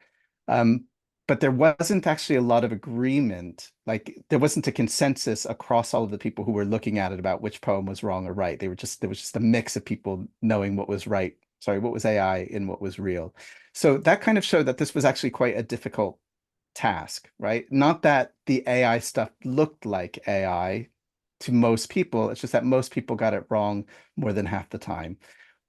but there wasn't actually a lot of agreement. Like there wasn't a consensus across all of the people who were looking at it about which poem was wrong or right. There was just a mix of people knowing what was right, sorry, what was AI and what was real. So that kind of showed that this was actually quite a difficult task, right? Not that the AI stuff looked like AI to most people, it's just that most people got it wrong more than half the time.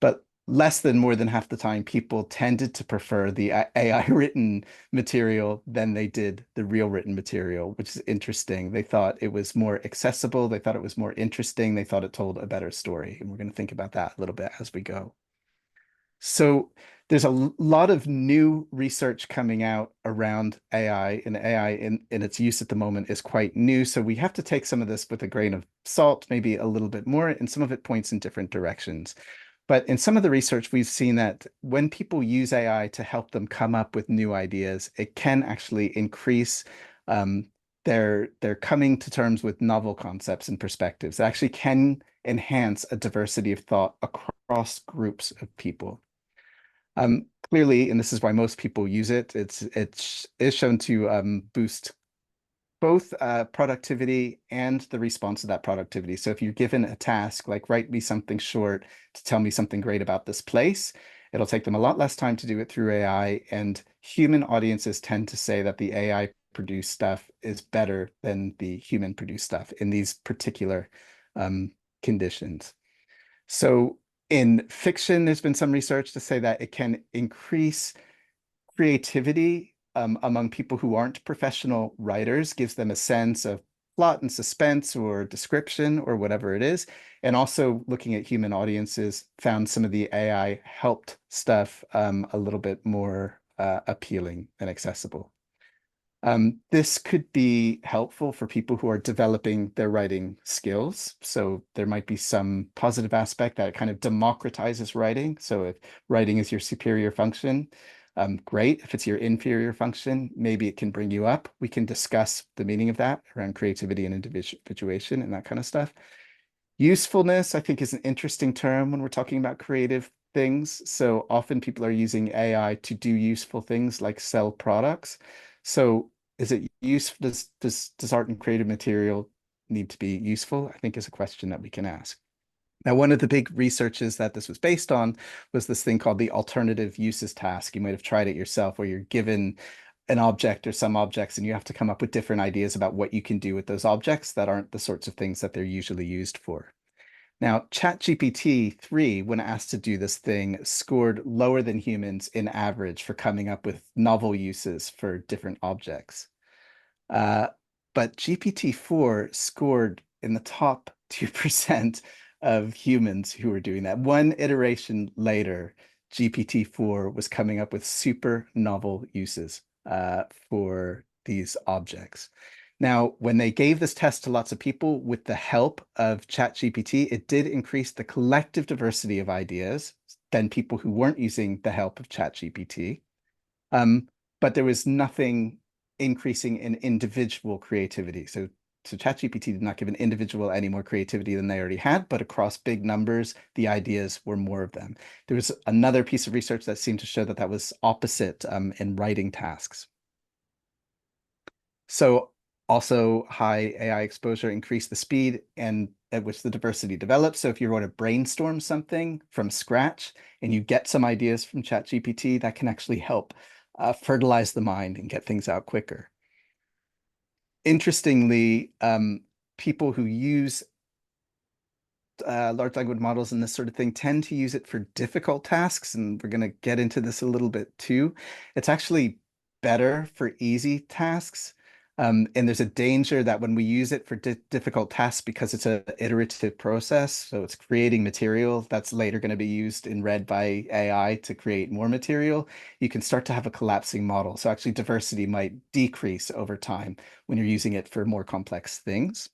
But less than more than half the time, people tended to prefer the AI written material than they did the real written material, which is interesting. They thought it was more accessible. They thought it was more interesting. They thought it told a better story. And we're going to think about that a little bit as we go. So there's a lot of new research coming out around AI, and AI in its use at the moment is quite new. So we have to take some of this with a grain of salt, maybe a little bit more, and some of it points in different directions. But in some of the research, we've seen that when people use AI to help them come up with new ideas, it can actually increase their coming to terms with novel concepts and perspectives. It actually can enhance a diversity of thought across groups of people. Clearly, and this is why most people use it, it is shown to boost both productivity and the response to that productivity. So if you're given a task, like write me something short to tell me something great about this place, it'll take them a lot less time to do it through AI. And human audiences tend to say that the AI produced stuff is better than the human produced stuff in these particular conditions. So in fiction, there's been some research to say that it can increase creativity among people who aren't professional writers, gives them a sense of plot and suspense or description or whatever it is. And also looking at human audiences, found some of the AI helped stuff a little bit more appealing and accessible. This could be helpful for people who are developing their writing skills. So there might be some positive aspect that it kind of democratizes writing. So if writing is your superior function, great. If it's your inferior function, maybe it can bring you up. We can discuss the meaning of that around creativity and individuation and that kind of stuff. Usefulness, I think, is an interesting term when we're talking about creative things. So often people are using AI to do useful things like sell products. So is it useful? Does art and creative material need to be useful? I think is a question that we can ask. Now, one of the big researches that this was based on was this thing called the alternative uses task. You might have tried it yourself, where you're given an object or some objects and you have to come up with different ideas about what you can do with those objects that aren't the sorts of things that they're usually used for. Now, ChatGPT 3, when asked to do this thing, scored lower than humans in average for coming up with novel uses for different objects. But GPT-4 scored in the top 2% of humans who were doing that. One iteration later, GPT-4 was coming up with super novel uses for these objects. Now, when they gave this test to lots of people with the help of ChatGPT, it did increase the collective diversity of ideas than people who weren't using the help of ChatGPT. But there was nothing increasing in individual creativity. So ChatGPT did not give an individual any more creativity than they already had, but across big numbers, the ideas were more of them. There was another piece of research that seemed to show that that was opposite in writing tasks. So also high AI exposure increased the speed and at which the diversity develops. So if you're going to brainstorm something from scratch and you get some ideas from ChatGPT, that can actually help fertilize the mind and get things out quicker. Interestingly, people who use large language models and this sort of thing tend to use it for difficult tasks, and we're going to get into this a little bit too. It's actually better for easy tasks. And there's a danger that when we use it for difficult tasks, because it's an iterative process, so it's creating material that's later going to be used and read by AI to create more material, you can start to have a collapsing model. So actually diversity might decrease over time when you're using it for more complex things.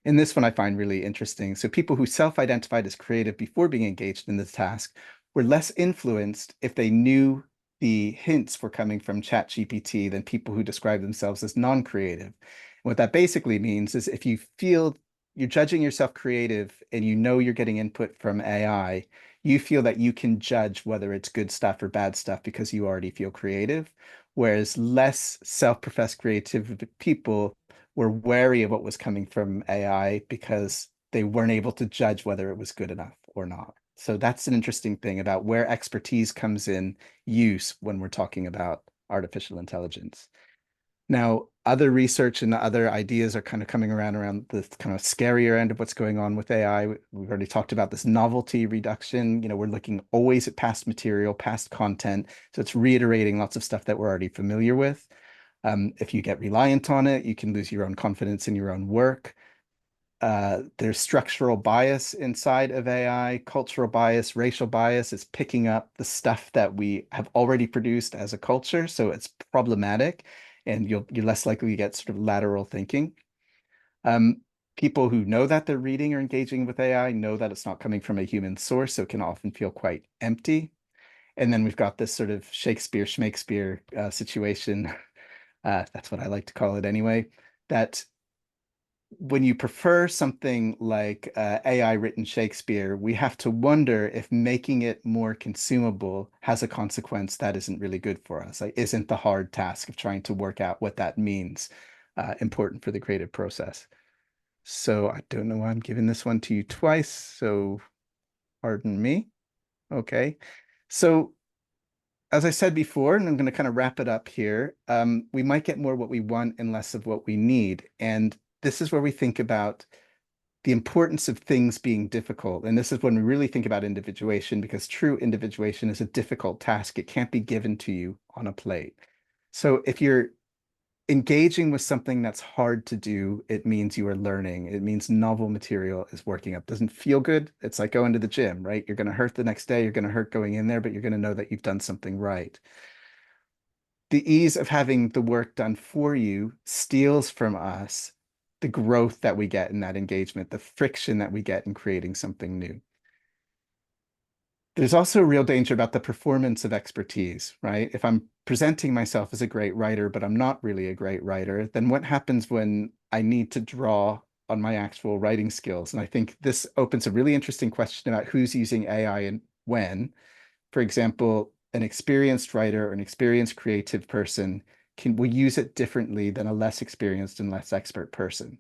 And this one I find really interesting. So people who self-identified as creative before being engaged in this task were less influenced if they knew the hints were coming from ChatGPT than people who describe themselves as non-creative. What that basically means is if you feel you're judging yourself creative and you know you're getting input from AI, you feel that you can judge whether it's good stuff or bad stuff because you already feel creative. Whereas less self-professed creative people were wary of what was coming from AI because they weren't able to judge whether it was good enough or not. So that's an interesting thing about where expertise comes in use when we're talking about artificial intelligence. Now, other research and other ideas are kind of coming around the kind of scarier end of what's going on with AI. We've already talked about this novelty reduction. You know, we're looking always at past material, past content. So it's reiterating lots of stuff that we're already familiar with. If you get reliant on it, you can lose your own confidence in your own work. There's structural bias inside of AI, cultural bias, racial bias is picking up the stuff that we have already produced as a culture. So it's problematic, and you're less likely to get sort of lateral thinking. People who know that they're reading or engaging with AI know that it's not coming from a human source, so it can often feel quite empty. And then we've got this sort of Shakespeare situation. That's what I like to call it anyway, that when you prefer something like AI written Shakespeare, we have to wonder if making it more consumable has a consequence that isn't really good for us. Like, isn't the hard task of trying to work out what that means important for the creative process? So I don't know why I'm giving this one to you twice, so pardon me. Okay. So as I said before, and I'm going to kind of wrap it up here, we might get more what we want and less of what we need. And this is where we think about the importance of things being difficult. And this is when we really think about individuation, because true individuation is a difficult task. It can't be given to you on a plate. So if you're engaging with something that's hard to do, it means you are learning. It means novel material is working up. Doesn't feel good. It's like going to the gym, right? You're going to hurt the next day. You're going to hurt going in there, but you're going to know that you've done something right. The ease of having the work done for you steals from us the growth that we get in that engagement, the friction that we get in creating something new. There's also a real danger about the performance of expertise, right? If I'm presenting myself as a great writer, but I'm not really a great writer, then what happens when I need to draw on my actual writing skills? And I think this opens a really interesting question about who's using AI and when. For example, an experienced writer or an experienced creative person will use it differently than a less experienced and less expert person.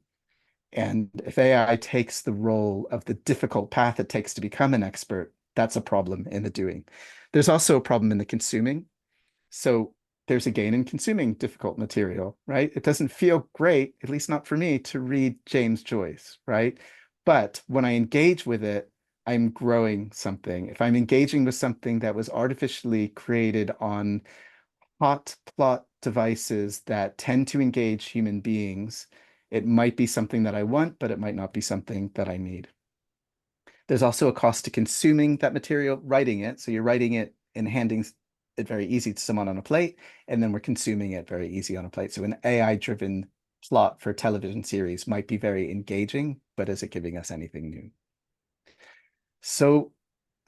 And if AI takes the role of the difficult path it takes to become an expert, that's a problem in the doing. There's also a problem in the consuming. So there's a gain in consuming difficult material, right? It doesn't feel great, at least not for me, to read James Joyce, right? But when I engage with it, I'm growing something. If I'm engaging with something that was artificially created on hot plot devices that tend to engage human beings, it might be something that I want, but it might not be something that I need. There's also a cost to consuming that material, writing it. So you're writing it and handing it very easy to someone on a plate, and then we're consuming it very easy on a plate. So an AI-driven plot for a television series might be very engaging, but is it giving us anything new? So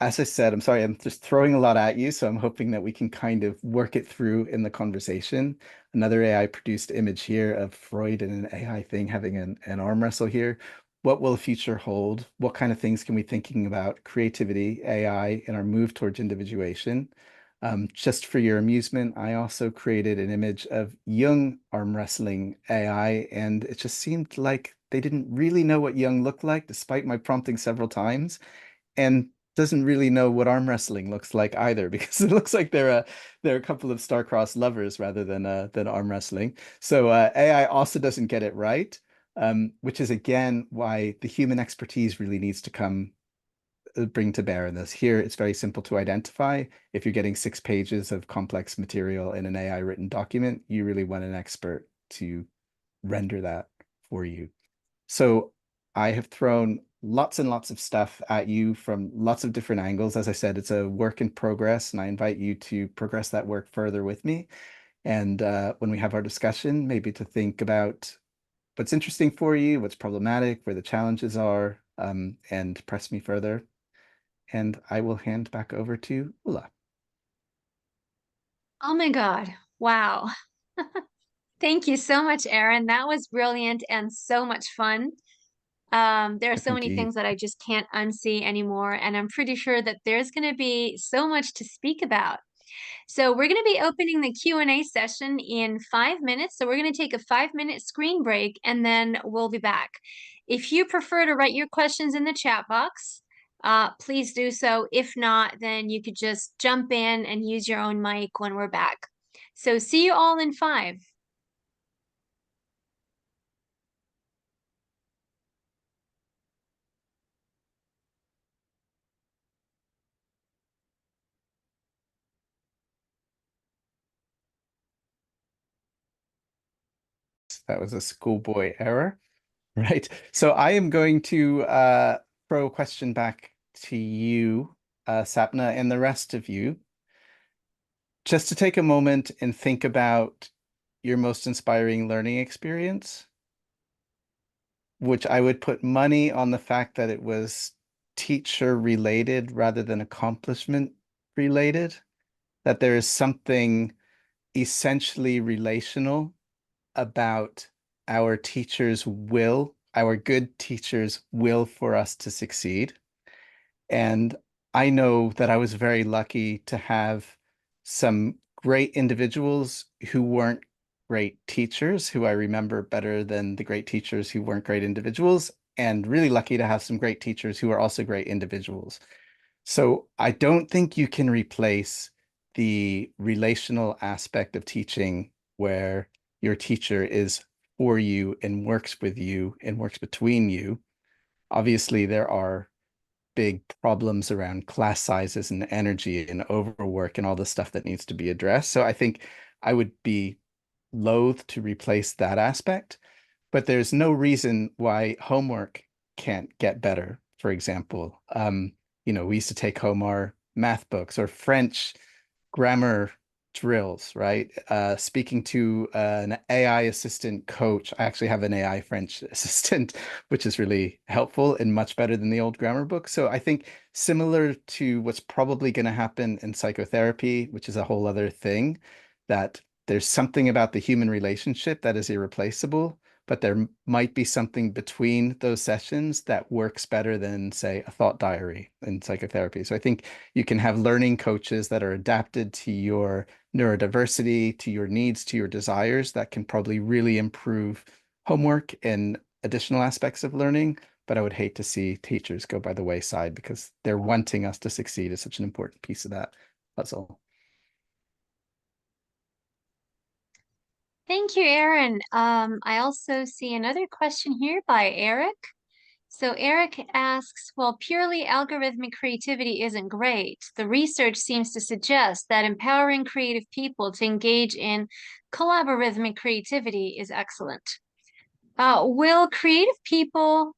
as I said, I'm sorry, I'm just throwing a lot at you, so I'm hoping that we can kind of work it through in the conversation. Another AI-produced image here of Freud and an AI thing having an arm wrestle here. What will the future hold? What kind of things can we be thinking about creativity, AI, and our move towards individuation? Just for your amusement, I also created an image of Jung arm wrestling AI, and it just seemed like they didn't really know what Jung looked like, despite my prompting several times. And doesn't really know what arm wrestling looks like either, because it looks like they're a couple of star-crossed lovers rather than arm wrestling. So AI also doesn't get it right, which is again why the human expertise really needs to come bring to bear in this. Here, it's very simple to identify. If you're getting 6 pages of complex material in an AI written document, you really want an expert to render that for you. So I have thrown lots and lots of stuff at you from lots of different angles. As I said, it's a work in progress, and I invite you to progress that work further with me. And when we have our discussion, maybe to think about what's interesting for you, what's problematic, where the challenges are, and press me further. And I will hand back over to Ula. Oh my God. Wow. Thank you so much, Aaron. That was brilliant and so much fun. There are so many Indeed. things that I just can't unsee anymore, and I'm pretty sure that there's going to be so much to speak about. So we're going to be opening the Q&A session in 5 minutes. So we're going to take a 5-minute screen break, and then we'll be back. If you prefer to write your questions in the chat box, please do so. If not, then you could just jump in and use your own mic when we're back. So see you all in 5. That was a schoolboy error, right? So I am going to throw a question back to you, Sapna, and the rest of you, just to take a moment and think about your most inspiring learning experience, which I would put money on the fact that it was teacher related rather than accomplishment related, that there is something essentially relational about our teachers' will, our good teachers' will for us to succeed. And I know that I was very lucky to have some great individuals who weren't great teachers, who I remember better than the great teachers who weren't great individuals, and really lucky to have some great teachers who are also great individuals. So I don't think you can replace the relational aspect of teaching where your teacher is for you and works with you and works between you. Obviously, there are big problems around class sizes and energy and overwork and all the stuff that needs to be addressed. So I think I would be loath to replace that aspect, but there's no reason why homework can't get better. For example, we used to take home our math books or French grammar drills, right? Speaking to an AI assistant coach. I actually have an AI French assistant, which is really helpful and much better than the old grammar book. So I think similar to what's probably going to happen in psychotherapy, which is a whole other thing, that there's something about the human relationship that is irreplaceable, but there might be something between those sessions that works better than, say, a thought diary in psychotherapy. So I think you can have learning coaches that are adapted to your neurodiversity, to your needs, to your desires, that can probably really improve homework and additional aspects of learning. But I would hate to see teachers go by the wayside because they're wanting us to succeed is such an important piece of that puzzle. Thank you, Aaron. I also see another question here by Eric. So Eric asks, while purely algorithmic creativity isn't great, the research seems to suggest that empowering creative people to engage in collaborative creativity is excellent. Will creative people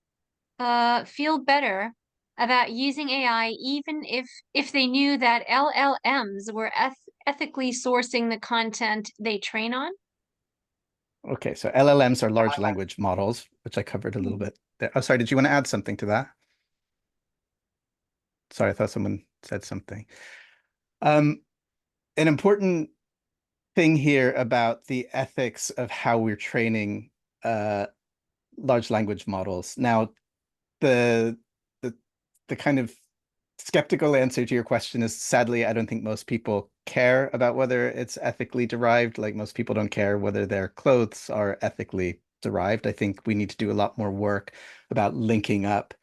feel better about using AI even if they knew that LLMs were ethically sourcing the content they train on? Okay, so LLMs are large language models, which I covered a little bit there. Oh, sorry, did you want to add something to that? Sorry, I thought someone said something. An important thing here about the ethics of how we're training large language models. Now, the the kind of skeptical answer to your question is, sadly, I don't think most people care about whether it's ethically derived. Like most people don't care whether their clothes are ethically derived. I think we need to do a lot more work about linking up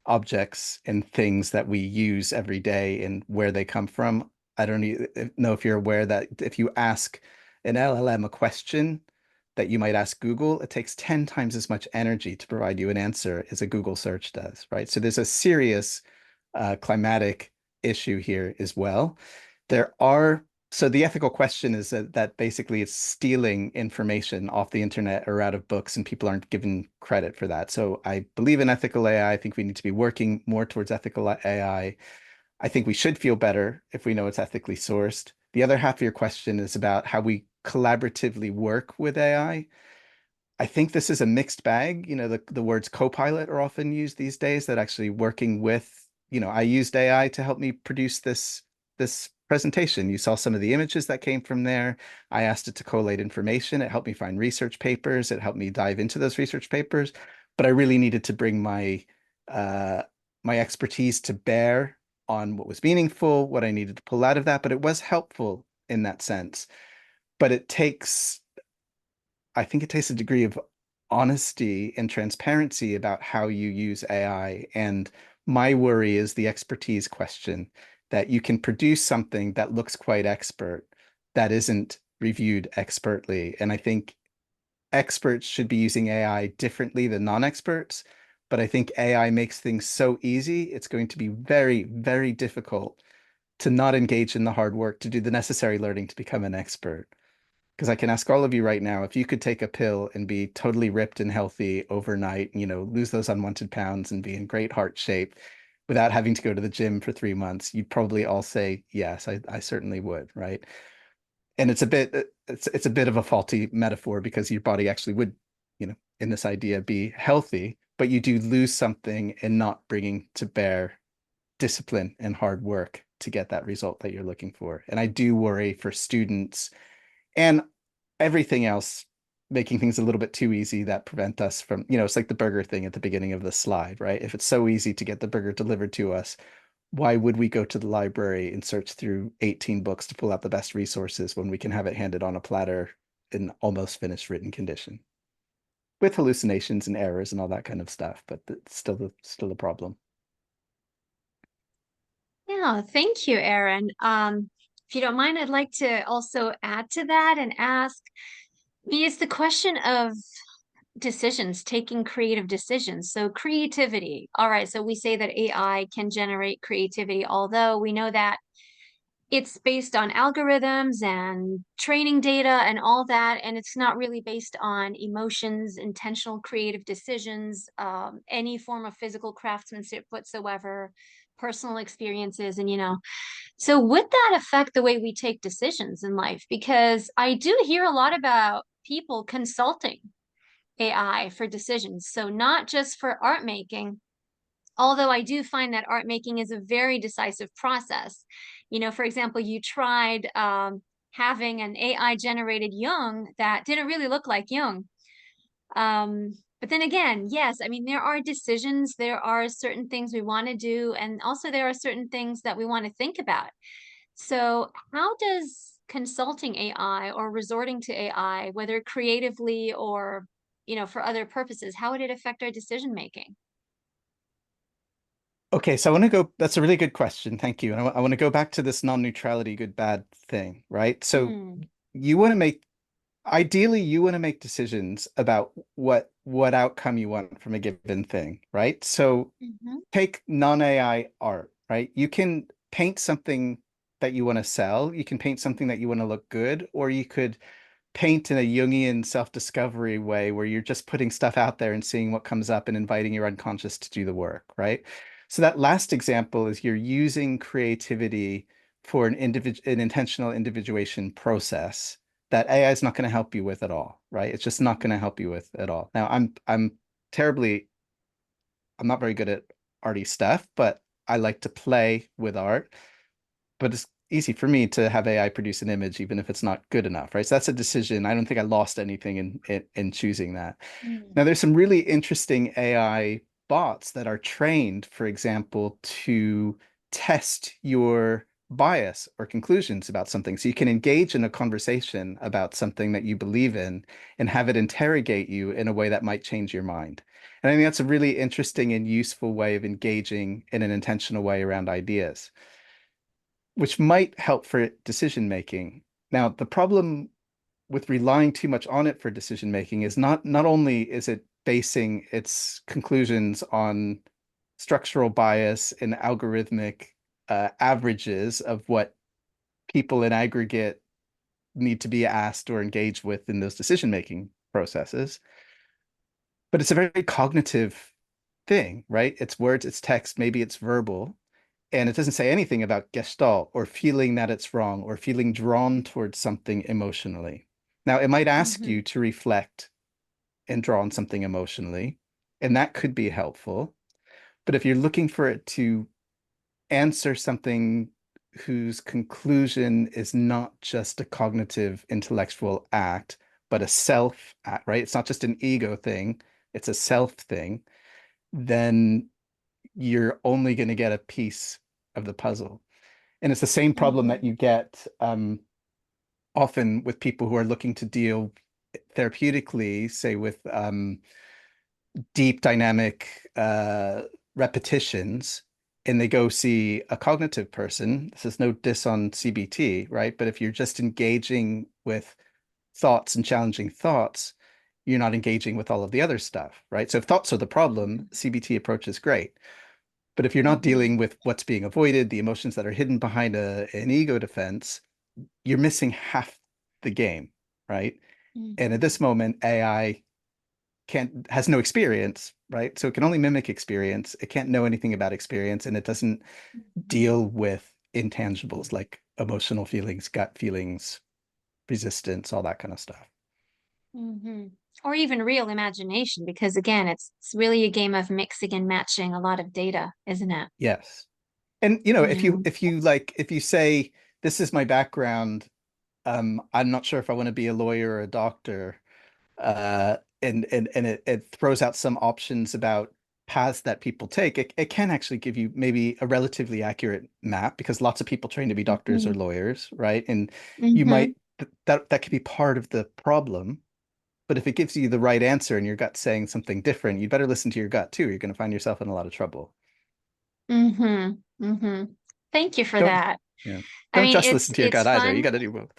objects and things that we use every day and where they come from. I don't know if you're aware that if you ask an LLM a question that you might ask Google, it takes 10 times as much energy to provide you an answer as a Google search does, right? So there's a serious climatic issue here as well. So the ethical question is that basically it's stealing information off the internet or out of books, and people aren't given credit for that. So I believe in ethical AI. I think we need to be working more towards ethical AI. I think we should feel better if we know it's ethically sourced. The other half of your question is about how we collaboratively work with AI. I think this is a mixed bag. The words co-pilot are often used these days, that actually working with, I used AI to help me produce this presentation. You saw some of the images that came from there. I asked it to collate information. It helped me find research papers. It helped me dive into those research papers. but I really needed to bring my my expertise to bear on what was meaningful, what I needed to pull out of that. But it was helpful in that sense. But I think it takes a degree of honesty and transparency about how you use AI. And my worry is the expertise question, that you can produce something that looks quite expert that isn't reviewed expertly. And I think experts should be using AI differently than non-experts. But I think AI makes things so easy, it's going to be very, very difficult to not engage in the hard work to do the necessary learning to become an expert. Because I can ask all of you right now, if you could take a pill and be totally ripped and healthy overnight, lose those unwanted pounds and be in great heart shape without having to go to the gym for 3 months, you'd probably all say, yes, I certainly would, right? And it's a bit of a faulty metaphor because your body actually would, in this idea, be healthy, but you do lose something in not bringing to bear discipline and hard work to get that result that you're looking for. And I do worry for students and everything else making things a little bit too easy that prevent us from, it's like the burger thing at the beginning of the slide, right? If it's so easy to get the burger delivered to us, why would we go to the library and search through 18 books to pull out the best resources when we can have it handed on a platter in almost finished written condition with hallucinations and errors and all that kind of stuff, but it's still a problem. Yeah, thank you, Aaron. If you don't mind, I'd like to also add to that and ask, is the question of decisions, taking creative decisions. So creativity. All right, so we say that AI can generate creativity, although we know that it's based on algorithms and training data and all that, and it's not really based on emotions, intentional creative decisions, any form of physical craftsmanship whatsoever, personal experiences, and so would that affect the way we take decisions in life? Because I do hear a lot about people consulting AI for decisions. So not just for art making, although I do find that art making is a very decisive process. For example, you tried having an AI generated Jung that didn't really look like Jung. But then again, yes, I mean, there are decisions, there are certain things we want to do, and also there are certain things that we want to think about. So how does consulting AI or resorting to AI, whether creatively or, for other purposes, how would it affect our decision making? Okay, so I want to go, that's a really good question. Thank you. And I want to go back to this non-neutrality, good, bad thing, right? So you want to make, ideally, you want to make decisions about what outcome you want from a given thing, right? So take non-AI art, right? You can paint something that you want to sell, you can paint something that you want to look good, or you could paint in a Jungian self-discovery way where you're just putting stuff out there and seeing what comes up and inviting your unconscious to do the work, right? So that last example is you're using creativity for an intentional individuation process that AI is not going to help you with at all, right? It's just not going to help you with at all. Now, I'm not very good at arty stuff, but I like to play with art. But it's easy for me to have AI produce an image, even if it's not good enough, right? So that's a decision. I don't think I lost anything in choosing that. Now, there's some really interesting AI bots that are trained, for example, to test your bias or conclusions about something. So you can engage in a conversation about something that you believe in and have it interrogate you in a way that might change your mind. And I think that's a really interesting and useful way of engaging in an intentional way around ideas, which might help for decision making. Now, the problem with relying too much on it for decision making is not only is it basing its conclusions on structural bias and algorithmic averages of what people in aggregate need to be asked or engaged with in those decision making processes, but it's a very cognitive thing, right? It's words, it's text, maybe it's verbal, and it doesn't say anything about gestalt or feeling that it's wrong or feeling drawn towards something emotionally. Now, it might ask you to reflect and draw on something emotionally, and that could be helpful. But if you're looking for it to answer something whose conclusion is not just a cognitive intellectual act, but a self act, right? It's not just an ego thing. it's a self thing, then you're only going to get a piece of the puzzle. And it's the same problem that you get often with people who are looking to deal therapeutically, say with deep dynamic repetitions, and they go see a cognitive person. This is no diss on CBT, right? But if you're just engaging with thoughts and challenging thoughts, you're not engaging with all of the other stuff, right? So if thoughts are the problem, CBT approach is great. But if you're not dealing with what's being avoided, the emotions that are hidden behind an ego defense, you're missing half the game, right? And at this moment, AI has no experience, right? So it can only mimic experience. It can't know anything about experience, and it doesn't deal with intangibles like emotional feelings, gut feelings, resistance, all that kind of stuff. Or even real imagination, because again, it's really a game of mixing and matching a lot of data, isn't it? Yes. And you know, Yeah. if you say, this is my background, I'm not sure if I want to be a lawyer or a doctor, and it throws out some options about paths that people take, it can actually give you maybe a relatively accurate map, because lots of people train to be doctors or lawyers, right? And you might, that could be part of the problem. But if it gives you the right answer and your gut's saying something different, you better listen to your gut too. You're going to find yourself in a lot of trouble. Thank you for Don't, that. yeah. I Don't mean, just listen to your it's gut either. You fun. got to do both.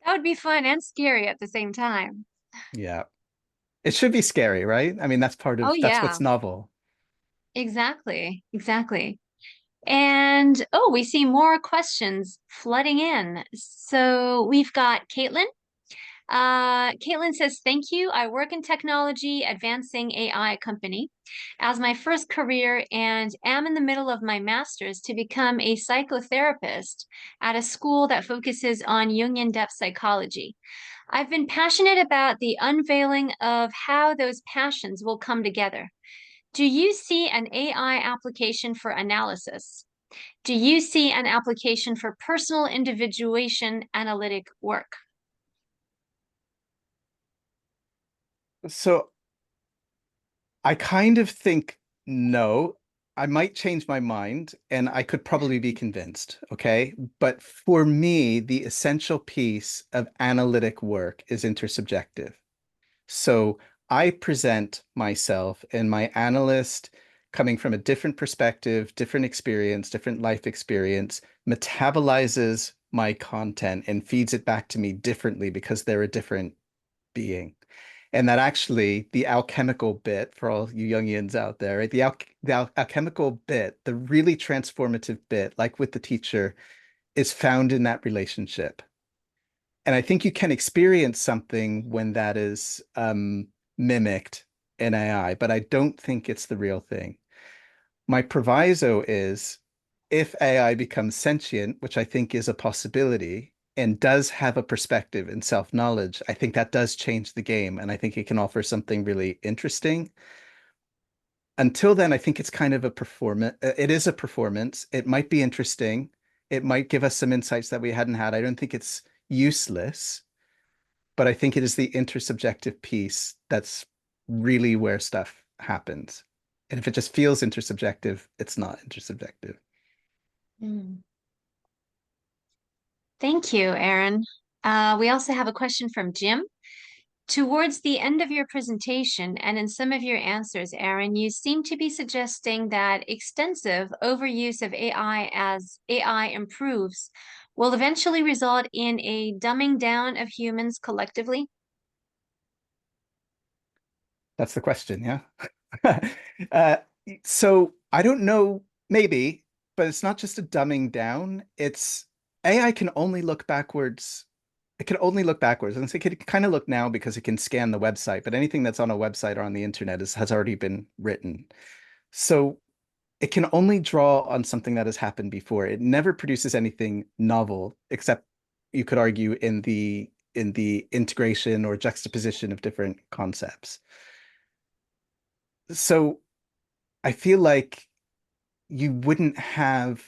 That would be fun and scary at the same time. Yeah. It should be scary, right? I mean, Oh that's yeah, what's novel. exactly. Exactly. And oh, we see more questions flooding in. So we've got Caitlin. Caitlin says, thank you. I work in technology, advancing AI company as my first career and am in the middle of my master's to become a psychotherapist at a school that focuses on Jungian depth psychology. I've been passionate about the unveiling of how those passions will come together. Do you see an AI application for analysis? Do you see an application for personal individuation analytic work? So I kind of think no. I might change my mind and I could probably be convinced, okay? But for me, the essential piece of analytic work is intersubjective. So I present myself and my analyst coming from a different perspective, different experience, different life experience, metabolizes my content and feeds it back to me differently because they're a different being. And that actually the alchemical bit for all you Jungians out there, right? The alchemical bit, the really transformative bit, like with the teacher, is found in that relationship. And I think you can experience something when that is mimicked in AI, but I don't think it's the real thing. My proviso is, if AI becomes sentient, which I think is a possibility, and does have a perspective and self-knowledge, I think that does change the game. And I think it can offer something really interesting. Until then, I think it's kind of a performance. It is a performance. It might be interesting. It might give us some insights that we hadn't had. I don't think it's useless, but I think it is the intersubjective piece that's really where stuff happens. And if it just feels intersubjective, it's not intersubjective. Thank you, Aaron. We also have a question from Jim. Towards the end of your presentation and in some of your answers, Aaron, you seem to be suggesting that extensive overuse of AI as AI improves will eventually result in a dumbing down of humans collectively. That's the question, yeah? uh, so I don't know, maybe, but it's not just a dumbing down. It's AI can only look backwards. It can only look backwards. And it can kind of look now because it can scan the website, but anything that's on a website or on the internet has already been written. So it can only draw on something that has happened before. It never produces anything novel, except you could argue in the integration or juxtaposition of different concepts. So I feel like you wouldn't have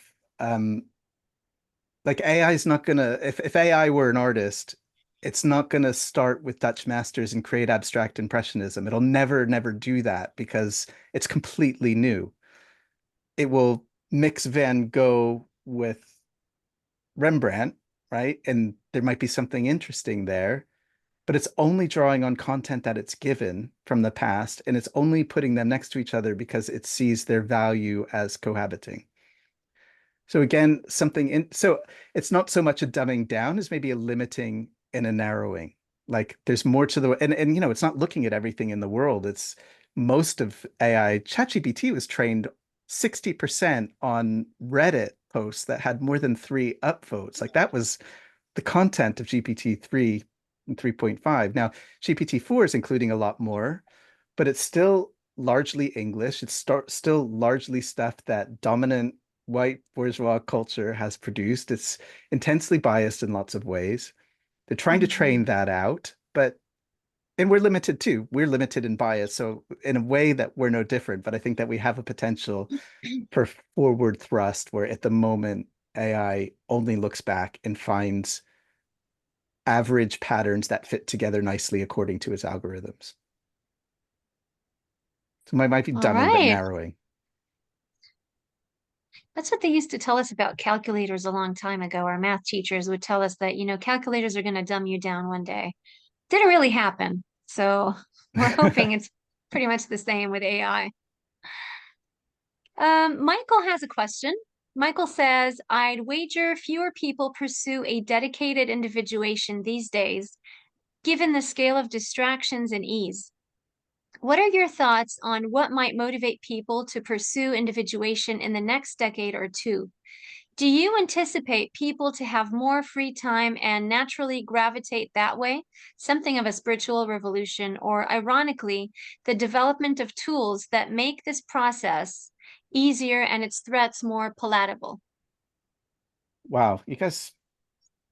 like AI is not gonna, if AI were an artist, it's not going to start with Dutch masters and create abstract impressionism. It'll never, never do that because it's completely new. It will mix Van Gogh with Rembrandt, right? And there might be something interesting there, but it's only drawing on content that it's given from the past, and it's only putting them next to each other because it sees their value as cohabiting. So again, so it's not so much a dumbing down as maybe a limiting and a narrowing. Like there's more to the, and it's not looking at everything in the world. It's most of AI. ChatGPT was trained 60% on Reddit posts that had more than 3 upvotes. Like that was the content of GPT-3 and 3.5. Now, GPT-4 is including a lot more, but it's still largely English. It's still largely stuff that dominant white bourgeois culture has produced. It's intensely biased in lots of ways. They're trying to train that out, and we're limited too. We're limited in bias. So in a way that we're no different, but I think that we have a potential for forward thrust where at the moment AI only looks back and finds average patterns that fit together nicely according to its algorithms. So it might be All dumbing, but right. narrowing. That's what they used to tell us about calculators a long time ago. Our math teachers would tell us that, calculators are going to dumb you down one day. Didn't really happen. So we're hoping it's pretty much the same with AI. Michael has a question. Michael says, I'd wager fewer people pursue a dedicated individuation these days, given the scale of distractions and ease. What are your thoughts on what might motivate people to pursue individuation in the next decade or two? Do you anticipate people to have more free time and naturally gravitate that way, something of a spiritual revolution, or ironically, the development of tools that make this process easier and its threats more palatable? Wow, you guys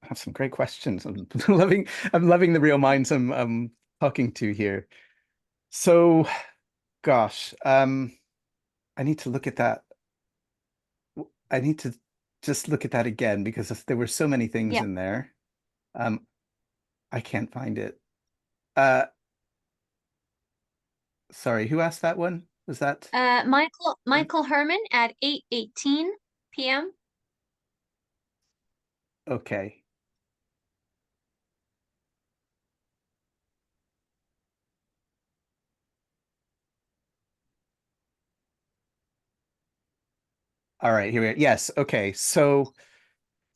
have some great questions. I'm loving the real minds I'm talking to here. So, gosh, I need to look at that. I need to just look at that again because there were so many things Yeah. in there. Um, I can't find it. Uh, sorry, who asked that one? Was that Michael Herman at 8:18 p.m. okay? All right, here we are. Yes, okay. So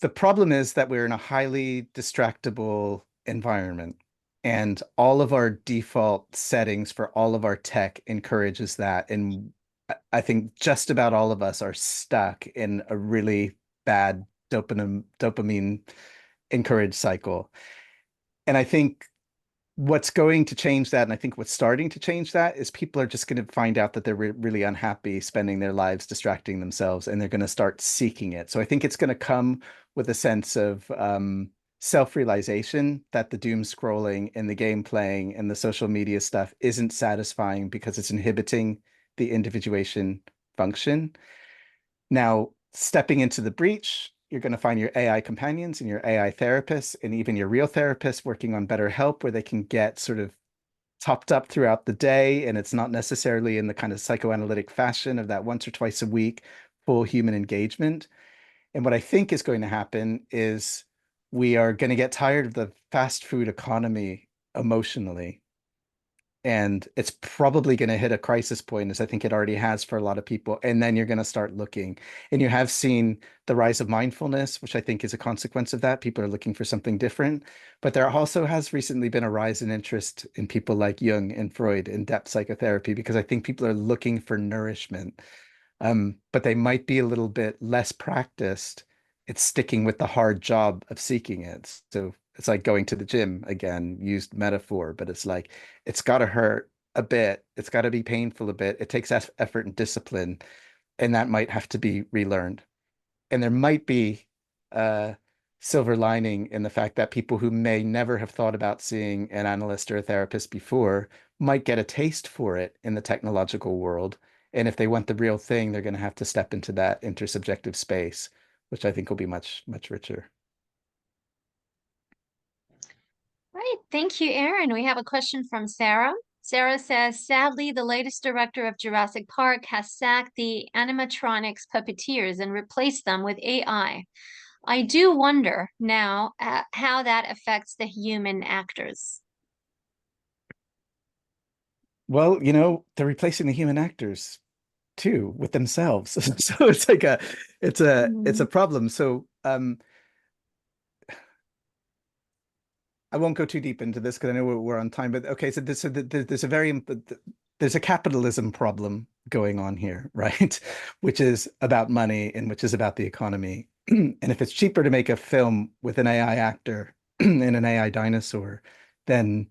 the problem is that we're in a highly distractible environment, and all of our default settings for all of our tech encourages that. And I think just about all of us are stuck in a really bad dopamine encouraged cycle. And I think what's going to change that, and I think what's starting to change that, is people are just going to find out that they're really unhappy spending their lives distracting themselves, and they're going to start seeking it. So I think it's going to come with a sense of self-realization that the doom scrolling and the game playing and the social media stuff isn't satisfying because it's inhibiting the individuation function. Now, stepping into the breach, you're going to find your AI companions and your AI therapists and even your real therapists working on better help where they can get sort of topped up throughout the day. And it's not necessarily in the kind of psychoanalytic fashion of that once or twice a week full human engagement. And what I think is going to happen is we are going to get tired of the fast food economy emotionally. And it's probably going to hit a crisis point, as I think it already has for a lot of people. And then you're going to start looking. And you have seen the rise of mindfulness, which I think is a consequence of that. People are looking for something different. But there also has recently been a rise in interest in people like Jung and Freud in depth psychotherapy, because I think people are looking for nourishment. But they might be a little bit less practiced. It's sticking with the hard job of seeking it. So it's like going to the gym again, used metaphor, but it's like it's got to hurt a bit. It's got to be painful a bit. It takes effort and discipline, and that might have to be relearned. And there might be a silver lining in the fact that people who may never have thought about seeing an analyst or a therapist before might get a taste for it in the technological world. And if they want the real thing, they're going to have to step into that intersubjective space, which I think will be much, much richer. Right. Thank you, Aaron. We have a question from Sarah. Sarah says, sadly, the latest director of Jurassic Park has sacked the animatronics puppeteers and replaced them with AI. I do wonder now how that affects the human actors. Well, you know, they're replacing the human actors too with themselves. So it's like it's a problem. So I won't go too deep into this because I know we're on time, but okay, so there's a capitalism problem going on here, right? Which is about money and which is about the economy. And if it's cheaper to make a film with an AI actor and an AI dinosaur, then,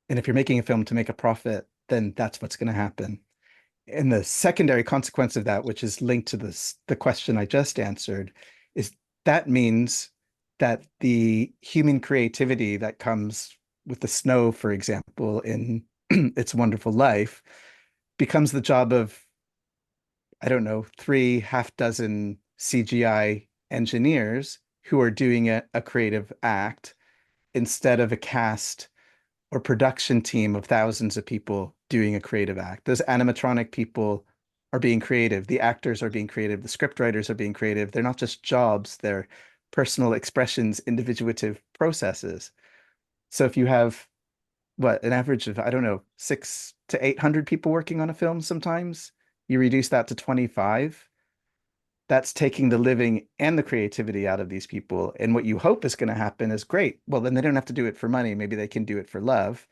and if you're making a film to make a profit, then that's what's going to happen. And the secondary consequence of that, which is linked to the question I just answered, is that means that the human creativity that comes with the snow, for example, in It's a Wonderful Life, becomes the job of, I don't know, 3 half dozen CGI engineers who are doing a creative act instead of a cast or production team of thousands of people doing a creative act. Those animatronic people are being creative. The actors are being creative. The script writers are being creative. They're not just jobs, they're personal expressions, individuative processes. So if you have what an average of, I don't know, 600 to 800 people working on a film sometimes, you reduce that to 25. That's taking the living and the creativity out of these people. And what you hope is going to happen is great. Well, then they don't have to do it for money. Maybe they can do it for love,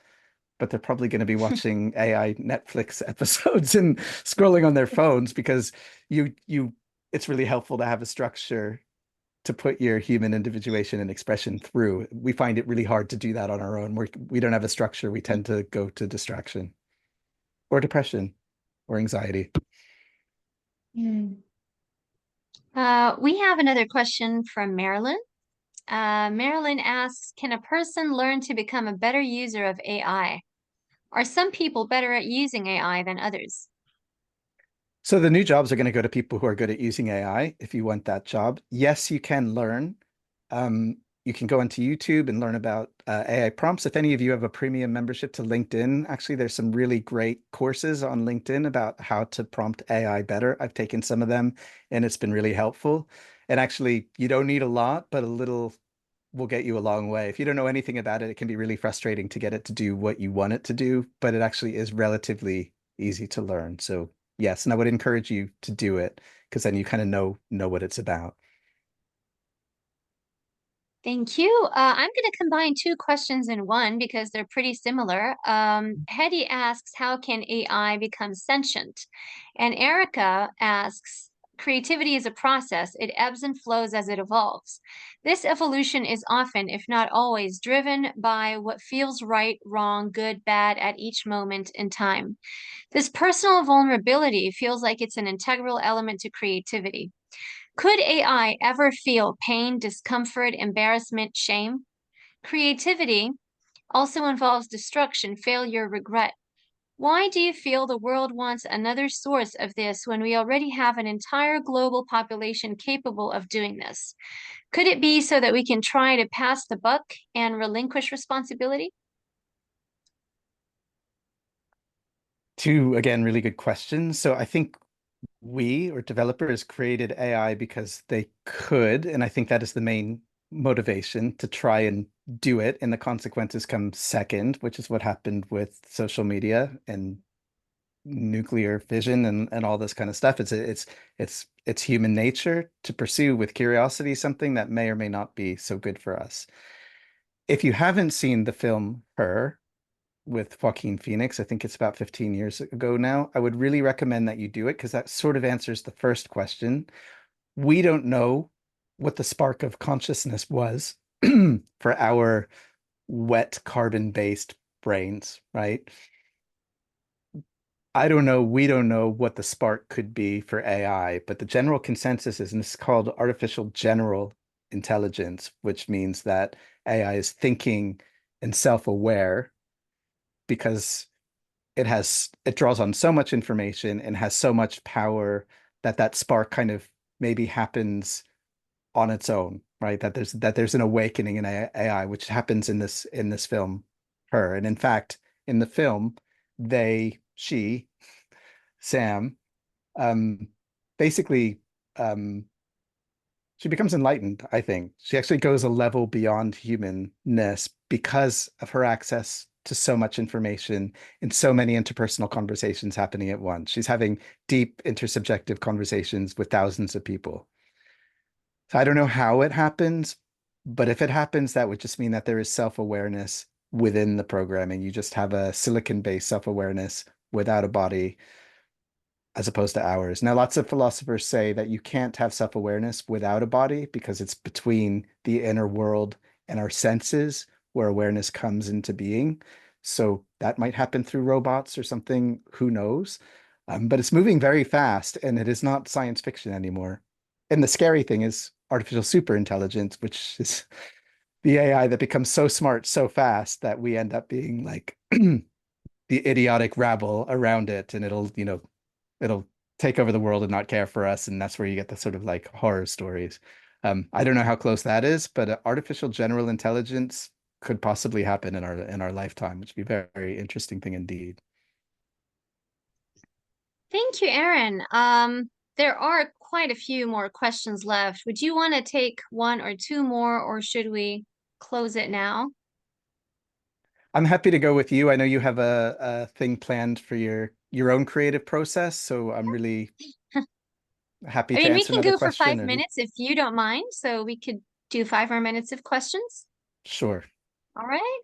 but they're probably going to be watching AI Netflix episodes and scrolling on their phones because it's really helpful to have a structure to put your human individuation and expression through. We find it really hard to do that on our own. We don't have a structure. We tend to go to distraction or depression or anxiety. We have another question from Marilyn. Marilyn asks, can a person learn to become a better user of AI? Are some people better at using AI than others? So the new jobs are going to go to people who are good at using AI if you want that job. Yes, you can learn. You can go onto YouTube and learn about AI prompts. If any of you have a premium membership to LinkedIn, actually, there's some really great courses on LinkedIn about how to prompt AI better. I've taken some of them and it's been really helpful. And actually, you don't need a lot, but a little will get you a long way. If you don't know anything about it, it can be really frustrating to get it to do what you want it to do, but it actually is relatively easy to learn. So yes, and I would encourage you to do it because then you kind of know what it's about. Thank you. I'm going to combine two questions in one because they're pretty similar. Hetty asks, how can AI become sentient? And Erica asks, creativity is a process. It ebbs and flows as it evolves. This evolution is often, if not always, driven by what feels right, wrong, good, bad at each moment in time. This personal vulnerability feels like it's an integral element to creativity. Could AI ever feel pain, discomfort, embarrassment, shame? Creativity also involves destruction, failure, regret. Why do you feel the world wants another source of this when we already have an entire global population capable of doing this? Could it be so that we can try to pass the buck and relinquish responsibility? Two, again, really good questions. So I think we or developers created AI because they could, and I think that is the main motivation to try and do it, and the consequences come second, which is what happened with social media and nuclear fission and all this kind of stuff. It's human nature to pursue with curiosity something that may or may not be so good for us. If you haven't seen the film Her with Joaquin Phoenix, I think it's about 15 years ago now, I would really recommend that you do it because that sort of answers the first question. We don't know what the spark of consciousness was for our wet carbon-based brains, right? I don't know, we don't know what the spark could be for AI, but the general consensus is, and this is called artificial general intelligence, which means that AI is thinking and self-aware because it draws on so much information and has so much power that that spark kind of maybe happens on its own, right? That there's an awakening in AI, which happens in this film, her. And in fact, in the film, she, Sam, um, basically, she becomes enlightened, I think. She actually goes a level beyond humanness because of her access to so much information and so many interpersonal conversations happening at once. She's having deep intersubjective conversations with thousands of people. So I don't know how it happens, but if it happens, that would just mean that there is self-awareness within the programming. You just have a silicon-based self-awareness without a body as opposed to ours. Now, lots of philosophers say that you can't have self-awareness without a body because it's between the inner world and our senses where awareness comes into being. So that might happen through robots or something, who knows? But it's moving very fast and it is not science fiction anymore. And the scary thing is artificial superintelligence, which is the AI that becomes so smart so fast that we end up being like the idiotic rabble around it, and it'll take over the world and not care for us, and that's where you get the sort of like horror stories. I don't know how close that is, but artificial general intelligence could possibly happen in our lifetime, which would be a very, very interesting thing indeed. Thank you, Aaron. There are quite a few more questions left. Would you want to take one or two more, or should we close it now? I'm happy to go with you. I know you have a thing planned for your own creative process, so I'm really happy I to mean, we answer can another go for question. 5 minutes if you don't mind. So we could do 5 more minutes of questions. Sure. All right.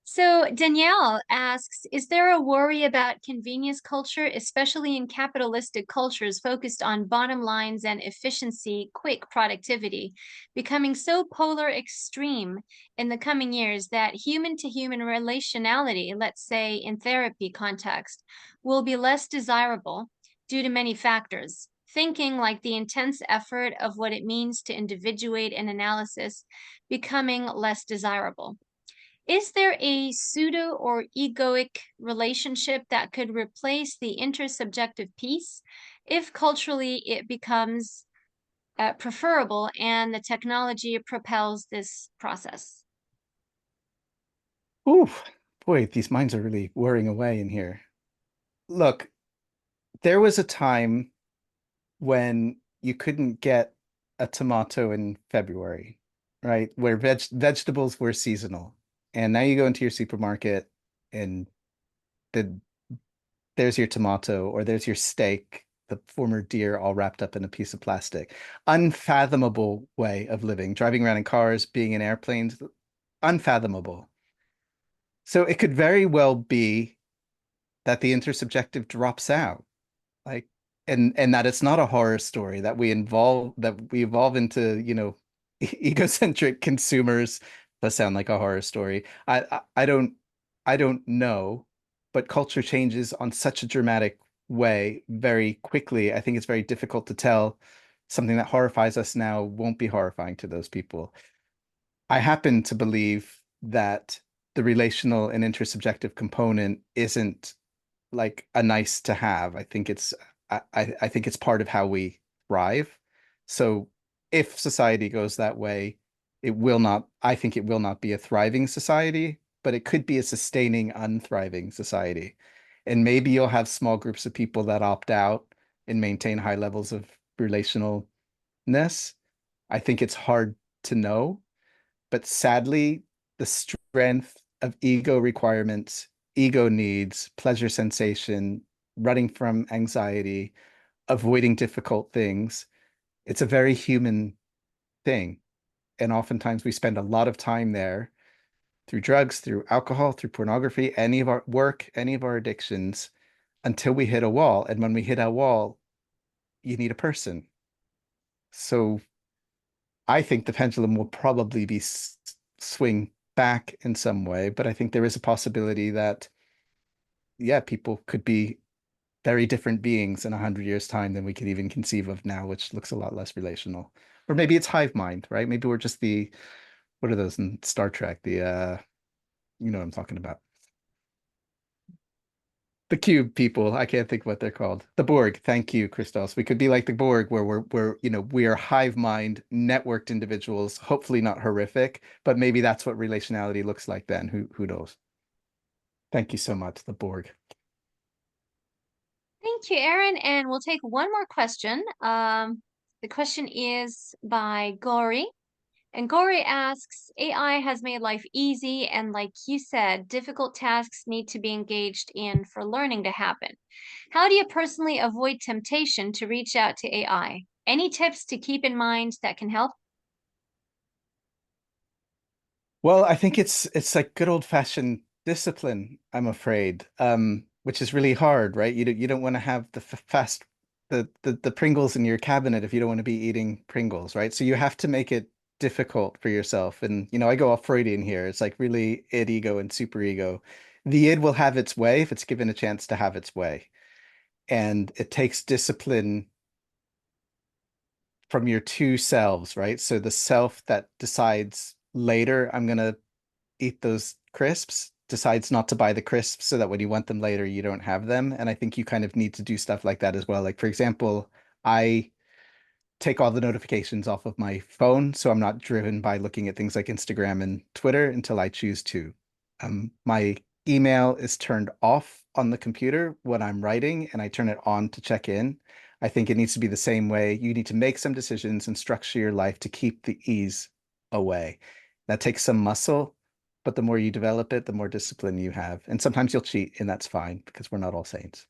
So Danielle asks, is there a worry about convenience culture, especially in capitalistic cultures focused on bottom lines and efficiency, quick productivity, becoming so polar extreme in the coming years that human-to-human relationality, let's say in therapy context, will be less desirable due to many factors? Thinking like the intense effort of what it means to individuate an analysis becoming less desirable. Is there a pseudo or egoic relationship that could replace the intersubjective piece if culturally it becomes preferable and the technology propels this process? Ooh, boy, these minds are really whirring away in here. Look, there was a time when you couldn't get a tomato in February, right? Where vegetables were seasonal. And now you go into your supermarket and the there's your tomato or there's your steak, the former deer all wrapped up in a piece of plastic. Unfathomable way of living, driving around in cars, being in airplanes, unfathomable. So it could very well be that the intersubjective drops out. Like, and that it's not a horror story that we evolve into, egocentric consumers. Does sound like a horror story. I don't know, but culture changes on such a dramatic way very quickly. I think it's very difficult to tell something that horrifies us now won't be horrifying to those people. I happen to believe that the relational and intersubjective component isn't like a nice to have. I think it's part of how we thrive. So if society goes that way, I think it will not be a thriving society, but it could be a sustaining, unthriving society. And maybe you'll have small groups of people that opt out and maintain high levels of relationalness. I think it's hard to know, but sadly, the strength of ego requirements, ego needs, pleasure sensation, running from anxiety, avoiding difficult things, it's a very human thing. And oftentimes we spend a lot of time there through drugs, through alcohol, through pornography, any of our work, any of our addictions, until we hit a wall. And when we hit a wall, you need a person. So I think the pendulum will probably be swing back in some way, but I think there is a possibility that, yeah, people could be very different beings in 100 years' time than we could even conceive of now, which looks a lot less relational. Or maybe it's hive mind, right? Maybe we're just what are those in Star Trek? You know what I'm talking about. The cube people. I can't think what they're called. The Borg. Thank you, Christos. We could be like the Borg, where we are hive mind, networked individuals, hopefully not horrific, but maybe that's what relationality looks like then. Who knows? Thank you so much, the Borg. Thank you, Aaron. And we'll take one more question. The question is by Gori. And Gori asks, AI has made life easy, and like you said, difficult tasks need to be engaged in for learning to happen. How do you personally avoid temptation to reach out to AI? Any tips to keep in mind that can help? Well, I think it's like good old-fashioned discipline, I'm afraid, which is really hard, right? You don't want to have the fast the Pringles in your cabinet if you don't want to be eating Pringles, right? So you have to make it difficult for yourself. And I go off Freudian here. It's like really id, ego, and superego. The id will have its way if it's given a chance to have its way. And it takes discipline from your two selves, right? So the self that decides later, I'm gonna eat those crisps, decides not to buy the crisps so that when you want them later, you don't have them. And I think you kind of need to do stuff like that as well. Like, for example, I take all the notifications off of my phone, so I'm not driven by looking at things like Instagram and Twitter until I choose to. My email is turned off on the computer when I'm writing, and I turn it on to check in. I think it needs to be the same way. You need to make some decisions and structure your life to keep the ease away. That takes some muscle, but the more you develop it, the more discipline you have. And sometimes you'll cheat, and that's fine because we're not all saints.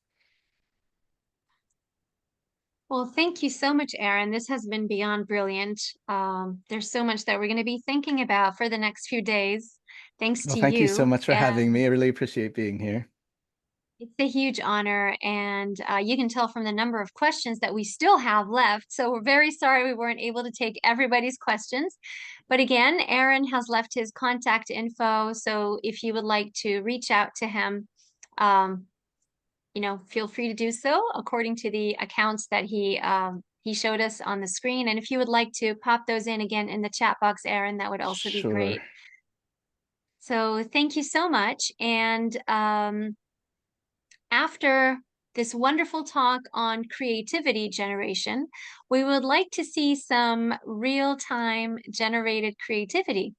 Well, thank you so much, Aaron. This has been beyond brilliant. There's so much that we're going to be thinking about for the next few days, thanks Well, to thank you so you. much for having me. I really appreciate being here. It's a huge honor, and you can tell from the number of questions that we still have left. So we're very sorry we weren't able to take everybody's questions. But again, Aaron has left his contact info. So if you would like to reach out to him, um, feel free to do so according to the accounts that he showed us on the screen. And if you would like to pop those in again in the chat box, Aaron, that would also be Sure. great. So thank you so much. And after this wonderful talk on creativity generation, we would like to see some real-time generated creativity.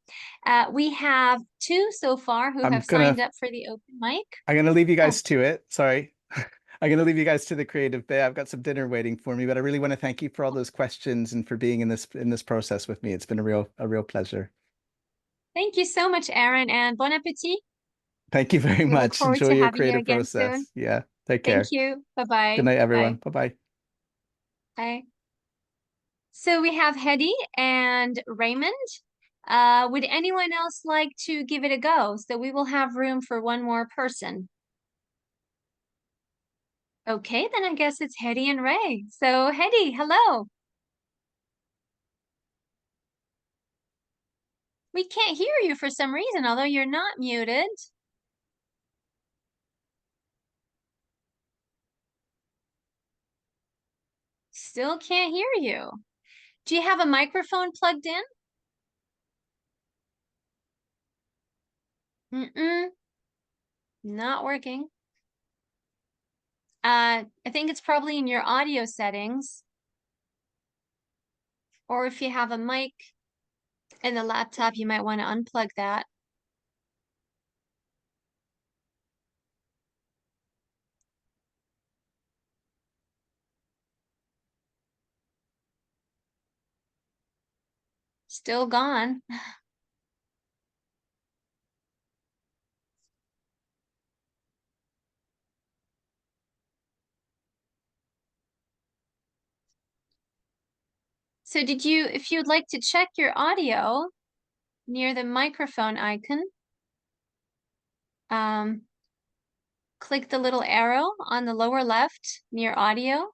We have two so far who have signed up for the open mic. I'm gonna leave you Oh, guys to it. Sorry. I'm gonna leave you guys to the creative bit. I've got some dinner waiting for me, but I really want to thank you for all those questions and for being in this process with me. It's been a real pleasure. thank you so much, Aaron, and bon appetit. Thank you very We look much. forward Enjoy to your having you creative again soon. process. Yeah. Take Thank care. you. Good Bye-bye. night, everyone. Bye. Bye-bye. Bye. So we have Hedy and Raymond. Would anyone else like to give it a go? So we will have room for one more person. Okay, then I guess it's Hedy and Ray. So Hedy, hello. We can't hear you for some reason, although you're not muted. Still can't hear you. Do you have a microphone plugged in? Mm-mm, not working. I think it's probably in your audio settings. Or if you have a mic in the laptop, you might want to unplug that. Still gone. So if you'd like to check your audio near the microphone icon, click the little arrow on the lower left near audio.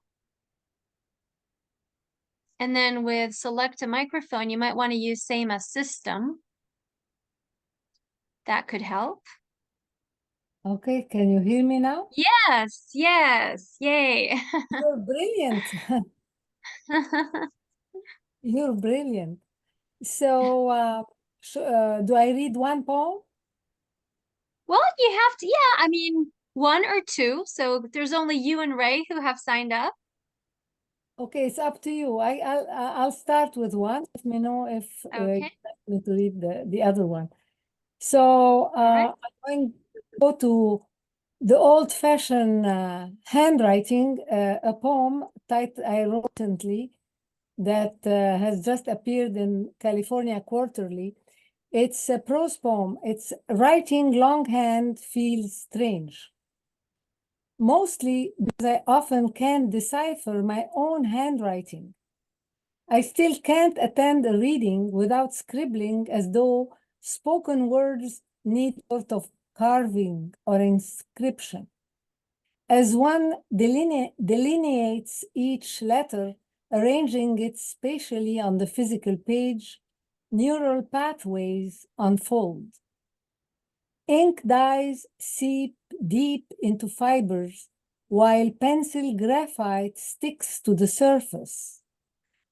And then with select a microphone, you might want to use same as system. That could help. Okay, can you hear me now? Yes, yes, yay. You're brilliant. You're brilliant. So, do I read one poem? Well, you have to, yeah, I mean, 1 or 2. So there's only you and Ray who have signed up. Okay, it's up to you. I'll start with one. Let me know if Okay. you want me to read the other one. So right. I'm going to go to the old-fashioned handwriting, a poem I wrote recently that has just appeared in California Quarterly. It's a prose poem. It's writing longhand feels strange. Mostly because I often can't decipher my own handwriting. I still can't attend a reading without scribbling as though spoken words need sort of carving or inscription. As one delineates each letter, arranging it spatially on the physical page, neural pathways unfold. Ink dyes seep deep into fibers, while pencil graphite sticks to the surface.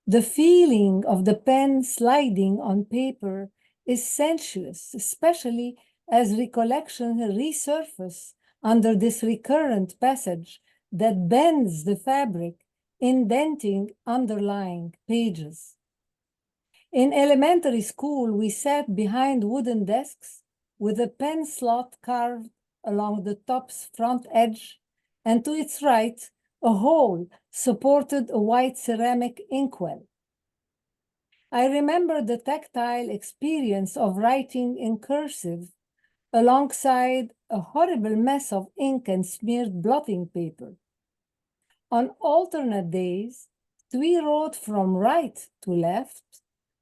The feeling of the pen sliding on paper is sensuous, especially as recollections resurface under this recurrent passage that bends the fabric, indenting underlying pages. In elementary school, we sat behind wooden desks with a pen slot carved along the top's front edge, and to its right, a hole supported a white ceramic inkwell. I remember the tactile experience of writing in cursive alongside a horrible mess of ink and smeared blotting paper. On alternate days, we wrote from right to left.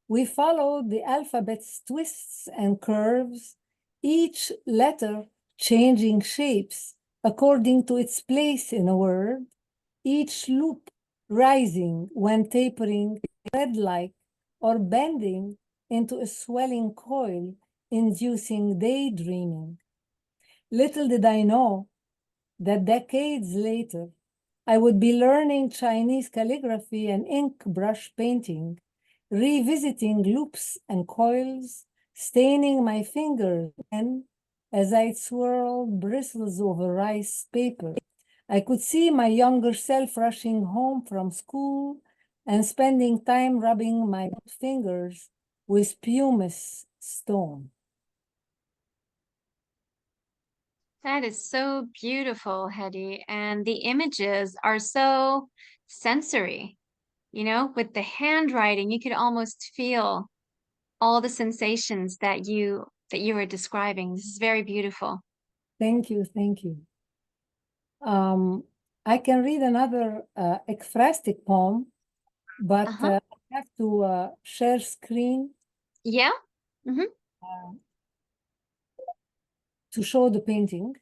We followed the alphabet's twists and curves, each letter changing shapes according to its place in a word, each loop rising when tapering thread-like or bending into a swelling coil, inducing daydreaming. Little did I know that decades later, I would be learning Chinese calligraphy and ink brush painting, revisiting loops and coils, staining my fingers, and as I swirled bristles over rice paper, I could see my younger self rushing home from school and spending time rubbing my fingers with pumice stone. That is so beautiful, Hedy. And the images are so sensory. You know, with the handwriting, you could almost feel all the sensations that you were describing. This is very beautiful. Thank you, thank you. I can read another ekphrastic poem, but I have to share screen. Yeah. To show the painting.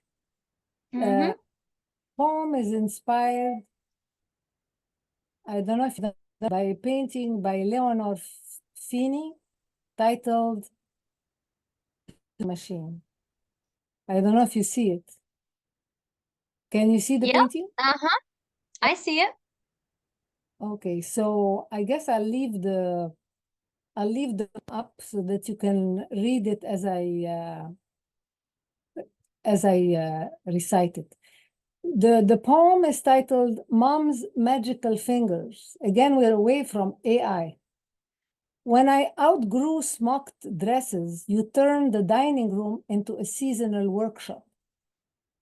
Poem is inspired, I don't know if you know, by a painting by Leonard titled Machine. I don't know if you see it. Can you see the painting? I see it. Okay, so I guess I'll leave the up so that you can read it as I recite it. The poem is titled Mom's Magical Fingers. Again, we're away from AI. When I outgrew smocked dresses, you turned the dining room into a seasonal workshop.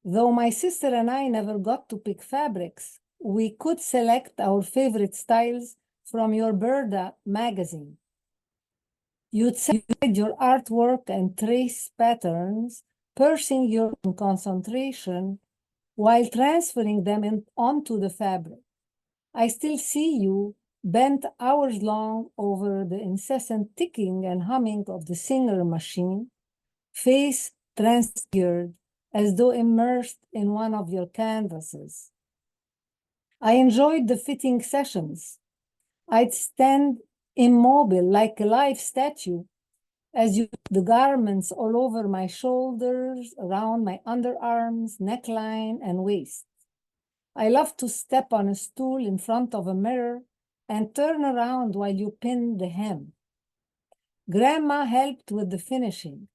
Though my sister and I never got to pick fabrics, we could select our favorite styles from your Berda magazine. You'd set your artwork and trace patterns, pursing your concentration while transferring them onto the fabric. I still see you bent hours long over the incessant ticking and humming of the Singer machine, face transfigured as though immersed in one of your canvases. I enjoyed the fitting sessions. I'd stand immobile like a live statue as you put the garments all over my shoulders, around my underarms, neckline, and waist. I love to step on a stool in front of a mirror and turn around while you pin the hem. Grandma helped with the finishing.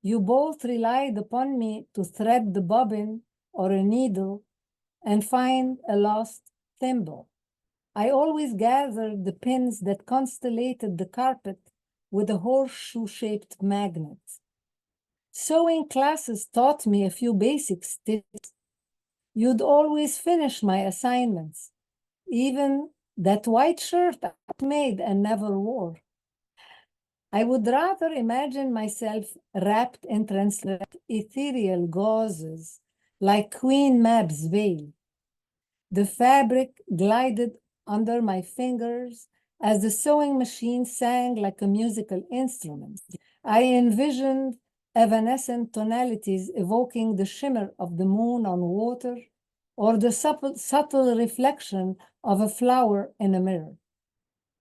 You both relied upon me to thread the bobbin or a needle and find a lost thimble. I always gathered the pins that constellated the carpet with a horseshoe-shaped magnet. Sewing classes taught me a few basic tips. You'd always finish my assignments, even that white shirt I made and never wore. I would rather imagine myself wrapped in translucent ethereal gauzes like Queen Mab's veil. The fabric glided under my fingers as the sewing machine sang like a musical instrument. I envisioned evanescent tonalities evoking the shimmer of the moon on water or the subtle reflection of a flower in a mirror.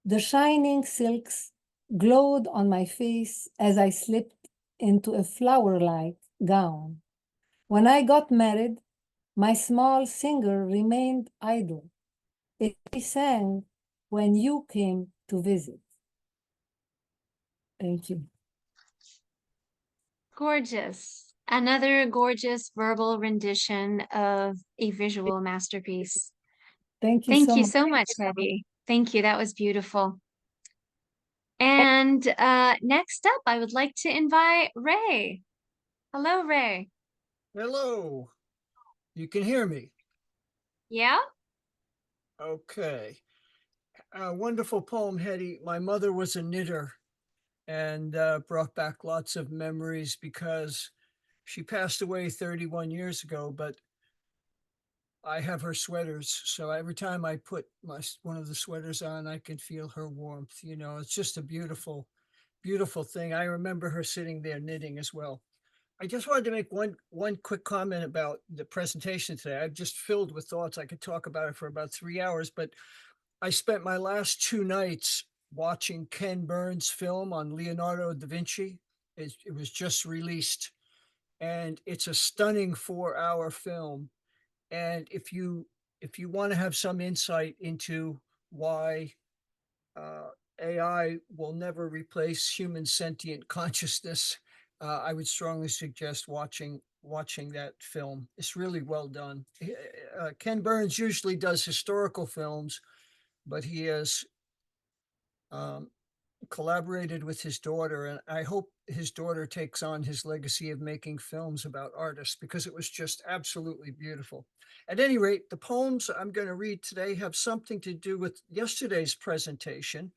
The shining silks glowed on my face as I slipped into a flower-like gown. When I got married, my small singer remained idle. It sang when you came to visit. Thank you. Gorgeous. Another gorgeous verbal rendition of a visual masterpiece. Thank you Thank so you much. so much, Debbie. Thank you. That was beautiful. And next up, I would like to invite Ray. Hello, Ray. Hello. You can hear me? Yeah? Okay. A wonderful poem, Hetty. My mother was a knitter and brought back lots of memories because she passed away 31 years ago, but I have her sweaters. So every time I put one of the sweaters on, I can feel her warmth. You know, it's just a beautiful, beautiful thing. I remember her sitting there knitting as well. I just wanted to make one quick comment about the presentation today. I'm just filled with thoughts. I could talk about it for about 3 hours, but I spent my last 2 nights watching Ken Burns' film on Leonardo da Vinci. It was just released, and it's a stunning 4-hour film. And if you want to have some insight into why AI will never replace human sentient consciousness, I would strongly suggest watching that film. It's really well done. Ken Burns usually does historical films, but he has collaborated with his daughter, and I hope his daughter takes on his legacy of making films about artists, because it was just absolutely beautiful. At any rate, the poems I'm going to read today have something to do with yesterday's presentation.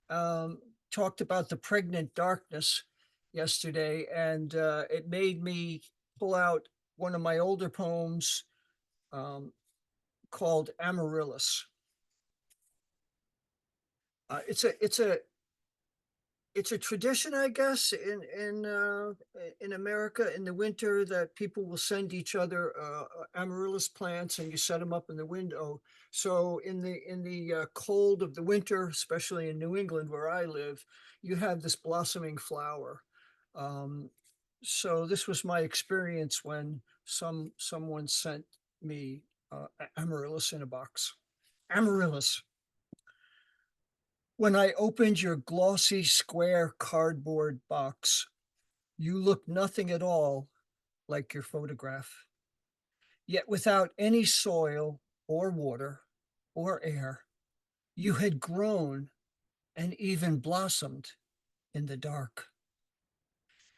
Talked about the pregnant darkness yesterday, and it made me pull out one of my older poems called Amaryllis. It's a tradition, I guess, in America in the winter, that people will send each other amaryllis plants, and you set them up in the window. So in the cold of the winter, especially in New England where I live, you have this blossoming flower. So this was my experience when someone sent me amaryllis in a box. Amaryllis. When I opened your glossy square cardboard box, you looked nothing at all like your photograph. Yet without any soil or water or air, you had grown and even blossomed in the dark.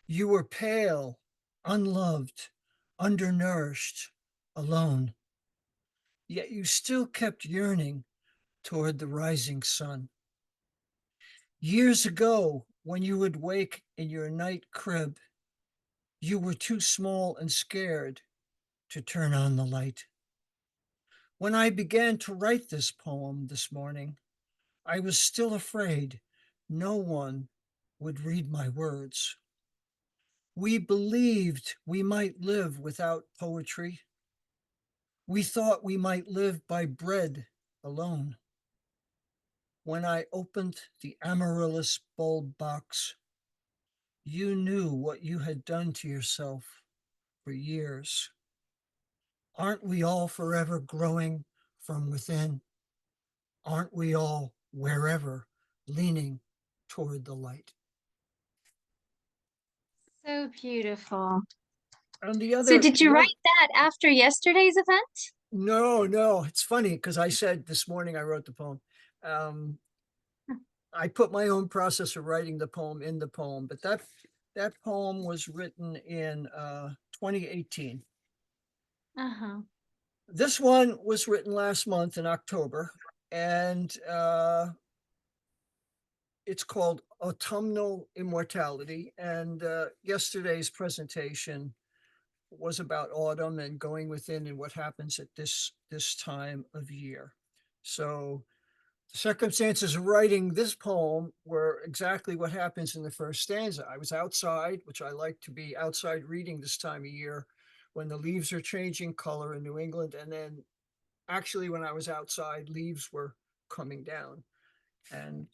You were pale, unloved, undernourished, alone. Yet you still kept yearning toward the rising sun. Years ago, when you would wake in your night crib, you were too small and scared to turn on the light. When I began to write this poem this morning, I was still afraid no one would read my words. We believed we might live without poetry. We thought we might live by bread alone. When I opened the amaryllis bulb box, you knew what you had done to yourself for years. Aren't we all forever growing from within? Aren't we all wherever leaning toward the light? So beautiful. On the So other, did you write that after yesterday's event? no, it's funny because I said this morning I wrote the poem. I put my own process of writing the poem in the poem, but that poem was written in 2018. Uh-huh. This one was written last month in October, and it's called Autumnal Immortality. And yesterday's presentation was about autumn and going within and what happens at this time of year. So the circumstances of writing this poem were exactly what happens in the first stanza. I was outside, which I like to be outside reading this time of year when the leaves are changing color in New England. And then actually when I was outside, leaves were coming down. And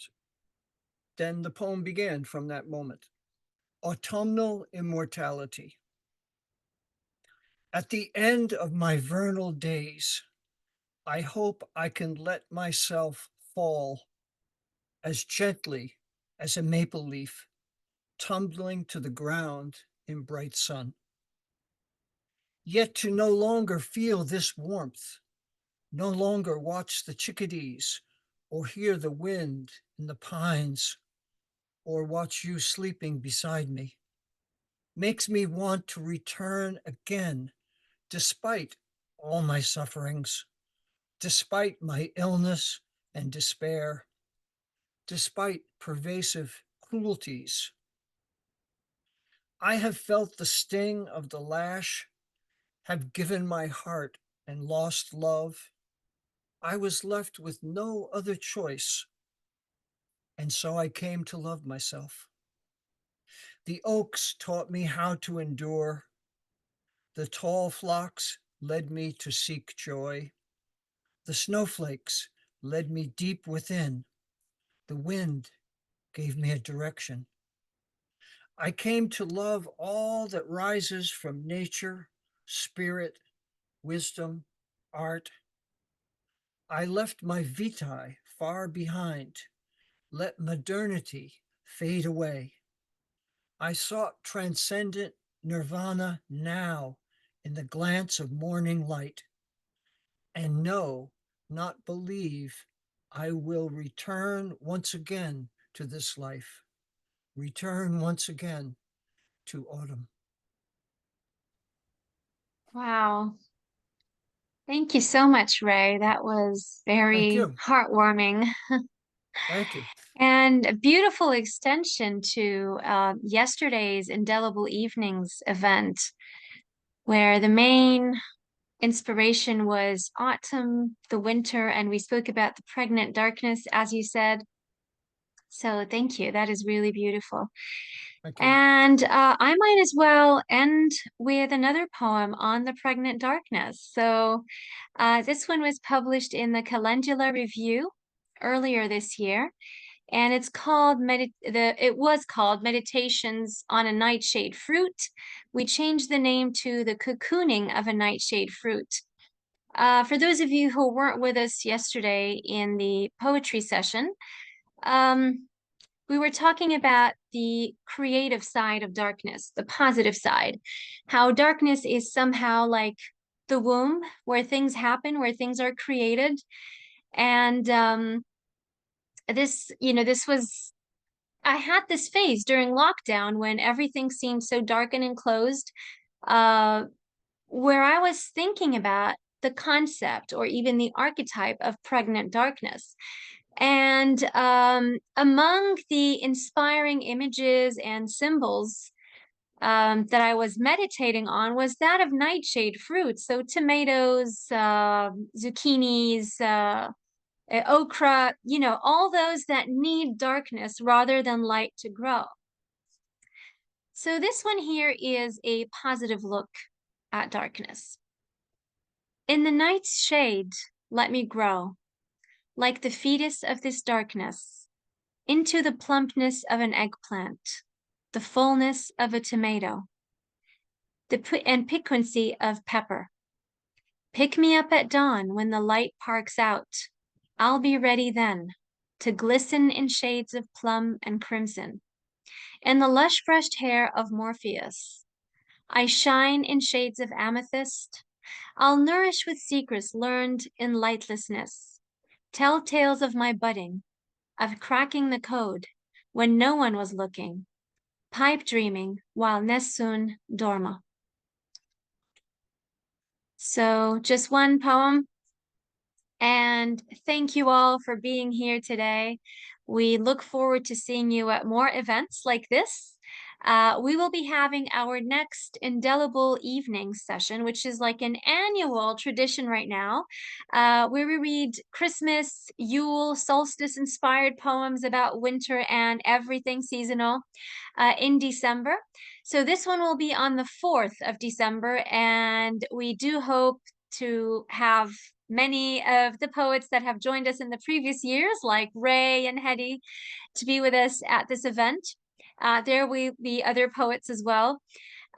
then the poem began from that moment. Autumnal Immortality. At the end of my vernal days, I hope I can let myself fall as gently as a maple leaf tumbling to the ground in bright sun. Yet to no longer feel this warmth, no longer watch the chickadees or hear the wind in the pines or watch you sleeping beside me, makes me want to return again despite all my sufferings, despite my illness and despair, despite pervasive cruelties. I have felt the sting of the lash, have given my heart and lost love. I was left with no other choice, and so I came to love myself. The oaks taught me how to endure. The tall phlox led me to seek joy. The snowflakes led me deep within. The wind gave me a direction. I came to love all that rises from nature, spirit, wisdom, art. I left my vitae far behind. Let modernity fade away. I sought transcendent nirvana now in the glance of morning light. And know, not believe, I will return once again to this life. Return once again to autumn. Wow. Thank you so much, Ray. That was Thank very you. heartwarming Thank you. and a beautiful extension to yesterday's Indelible Evenings event, where the main inspiration was autumn, the winter, and we spoke about the pregnant darkness, as you said. So thank you. That is really beautiful. Thank you. And I might as well end with another poem on the pregnant darkness. So this one was published in the Calendula Review earlier this year, and it's called it was called Meditations on a Nightshade Fruit. We changed the name to The Cocooning of a Nightshade Fruit. For those of you who weren't with us yesterday in the poetry session, we were talking about the creative side of darkness, the positive side, how darkness is somehow like the womb where things happen, where things are created. And I had this phase during lockdown when everything seemed so dark and enclosed, where I was thinking about the concept or even the archetype of pregnant darkness. And among the inspiring images and symbols that I was meditating on was that of nightshade fruits. So tomatoes, zucchinis, okra, all those that need darkness rather than light to grow. So this one here is a positive look at darkness. In the night's shade, let me grow, like the fetus of this darkness, into the plumpness of an eggplant, the fullness of a tomato, and piquancy of pepper. Pick me up at dawn when the light parks out. I'll be ready then to glisten in shades of plum and crimson, and the lush brushed hair of Morpheus, I shine in shades of amethyst. I'll nourish with secrets learned in lightlessness. Tell tales of my budding, of cracking the code when no one was looking. Pipe dreaming while nessun dorma. So just one poem. And thank you all for being here today. We look forward to seeing you at more events like this. We will be having our next indelible evening session, which is like an annual tradition right now, where we read Christmas, Yule, solstice-inspired poems about winter and everything seasonal in December. So this one will be on the 4th of December, and we do hope to have many of the poets that have joined us in the previous years, like Ray and Hetty, to be with us at this event. There will be other poets as well.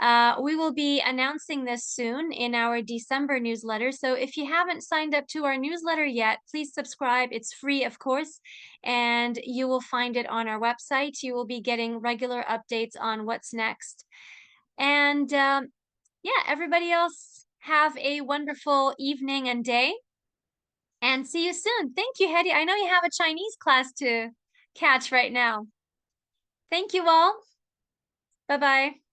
We will be announcing this soon in our December newsletter. So if you haven't signed up to our newsletter yet, please subscribe. It's free, of course, and you will find it on our website. You will be getting regular updates on what's next. And yeah, everybody else have a wonderful evening and day, and see you soon. Thank you, Hetty. I know you have a Chinese class to catch right now. Thank you all. Bye-bye.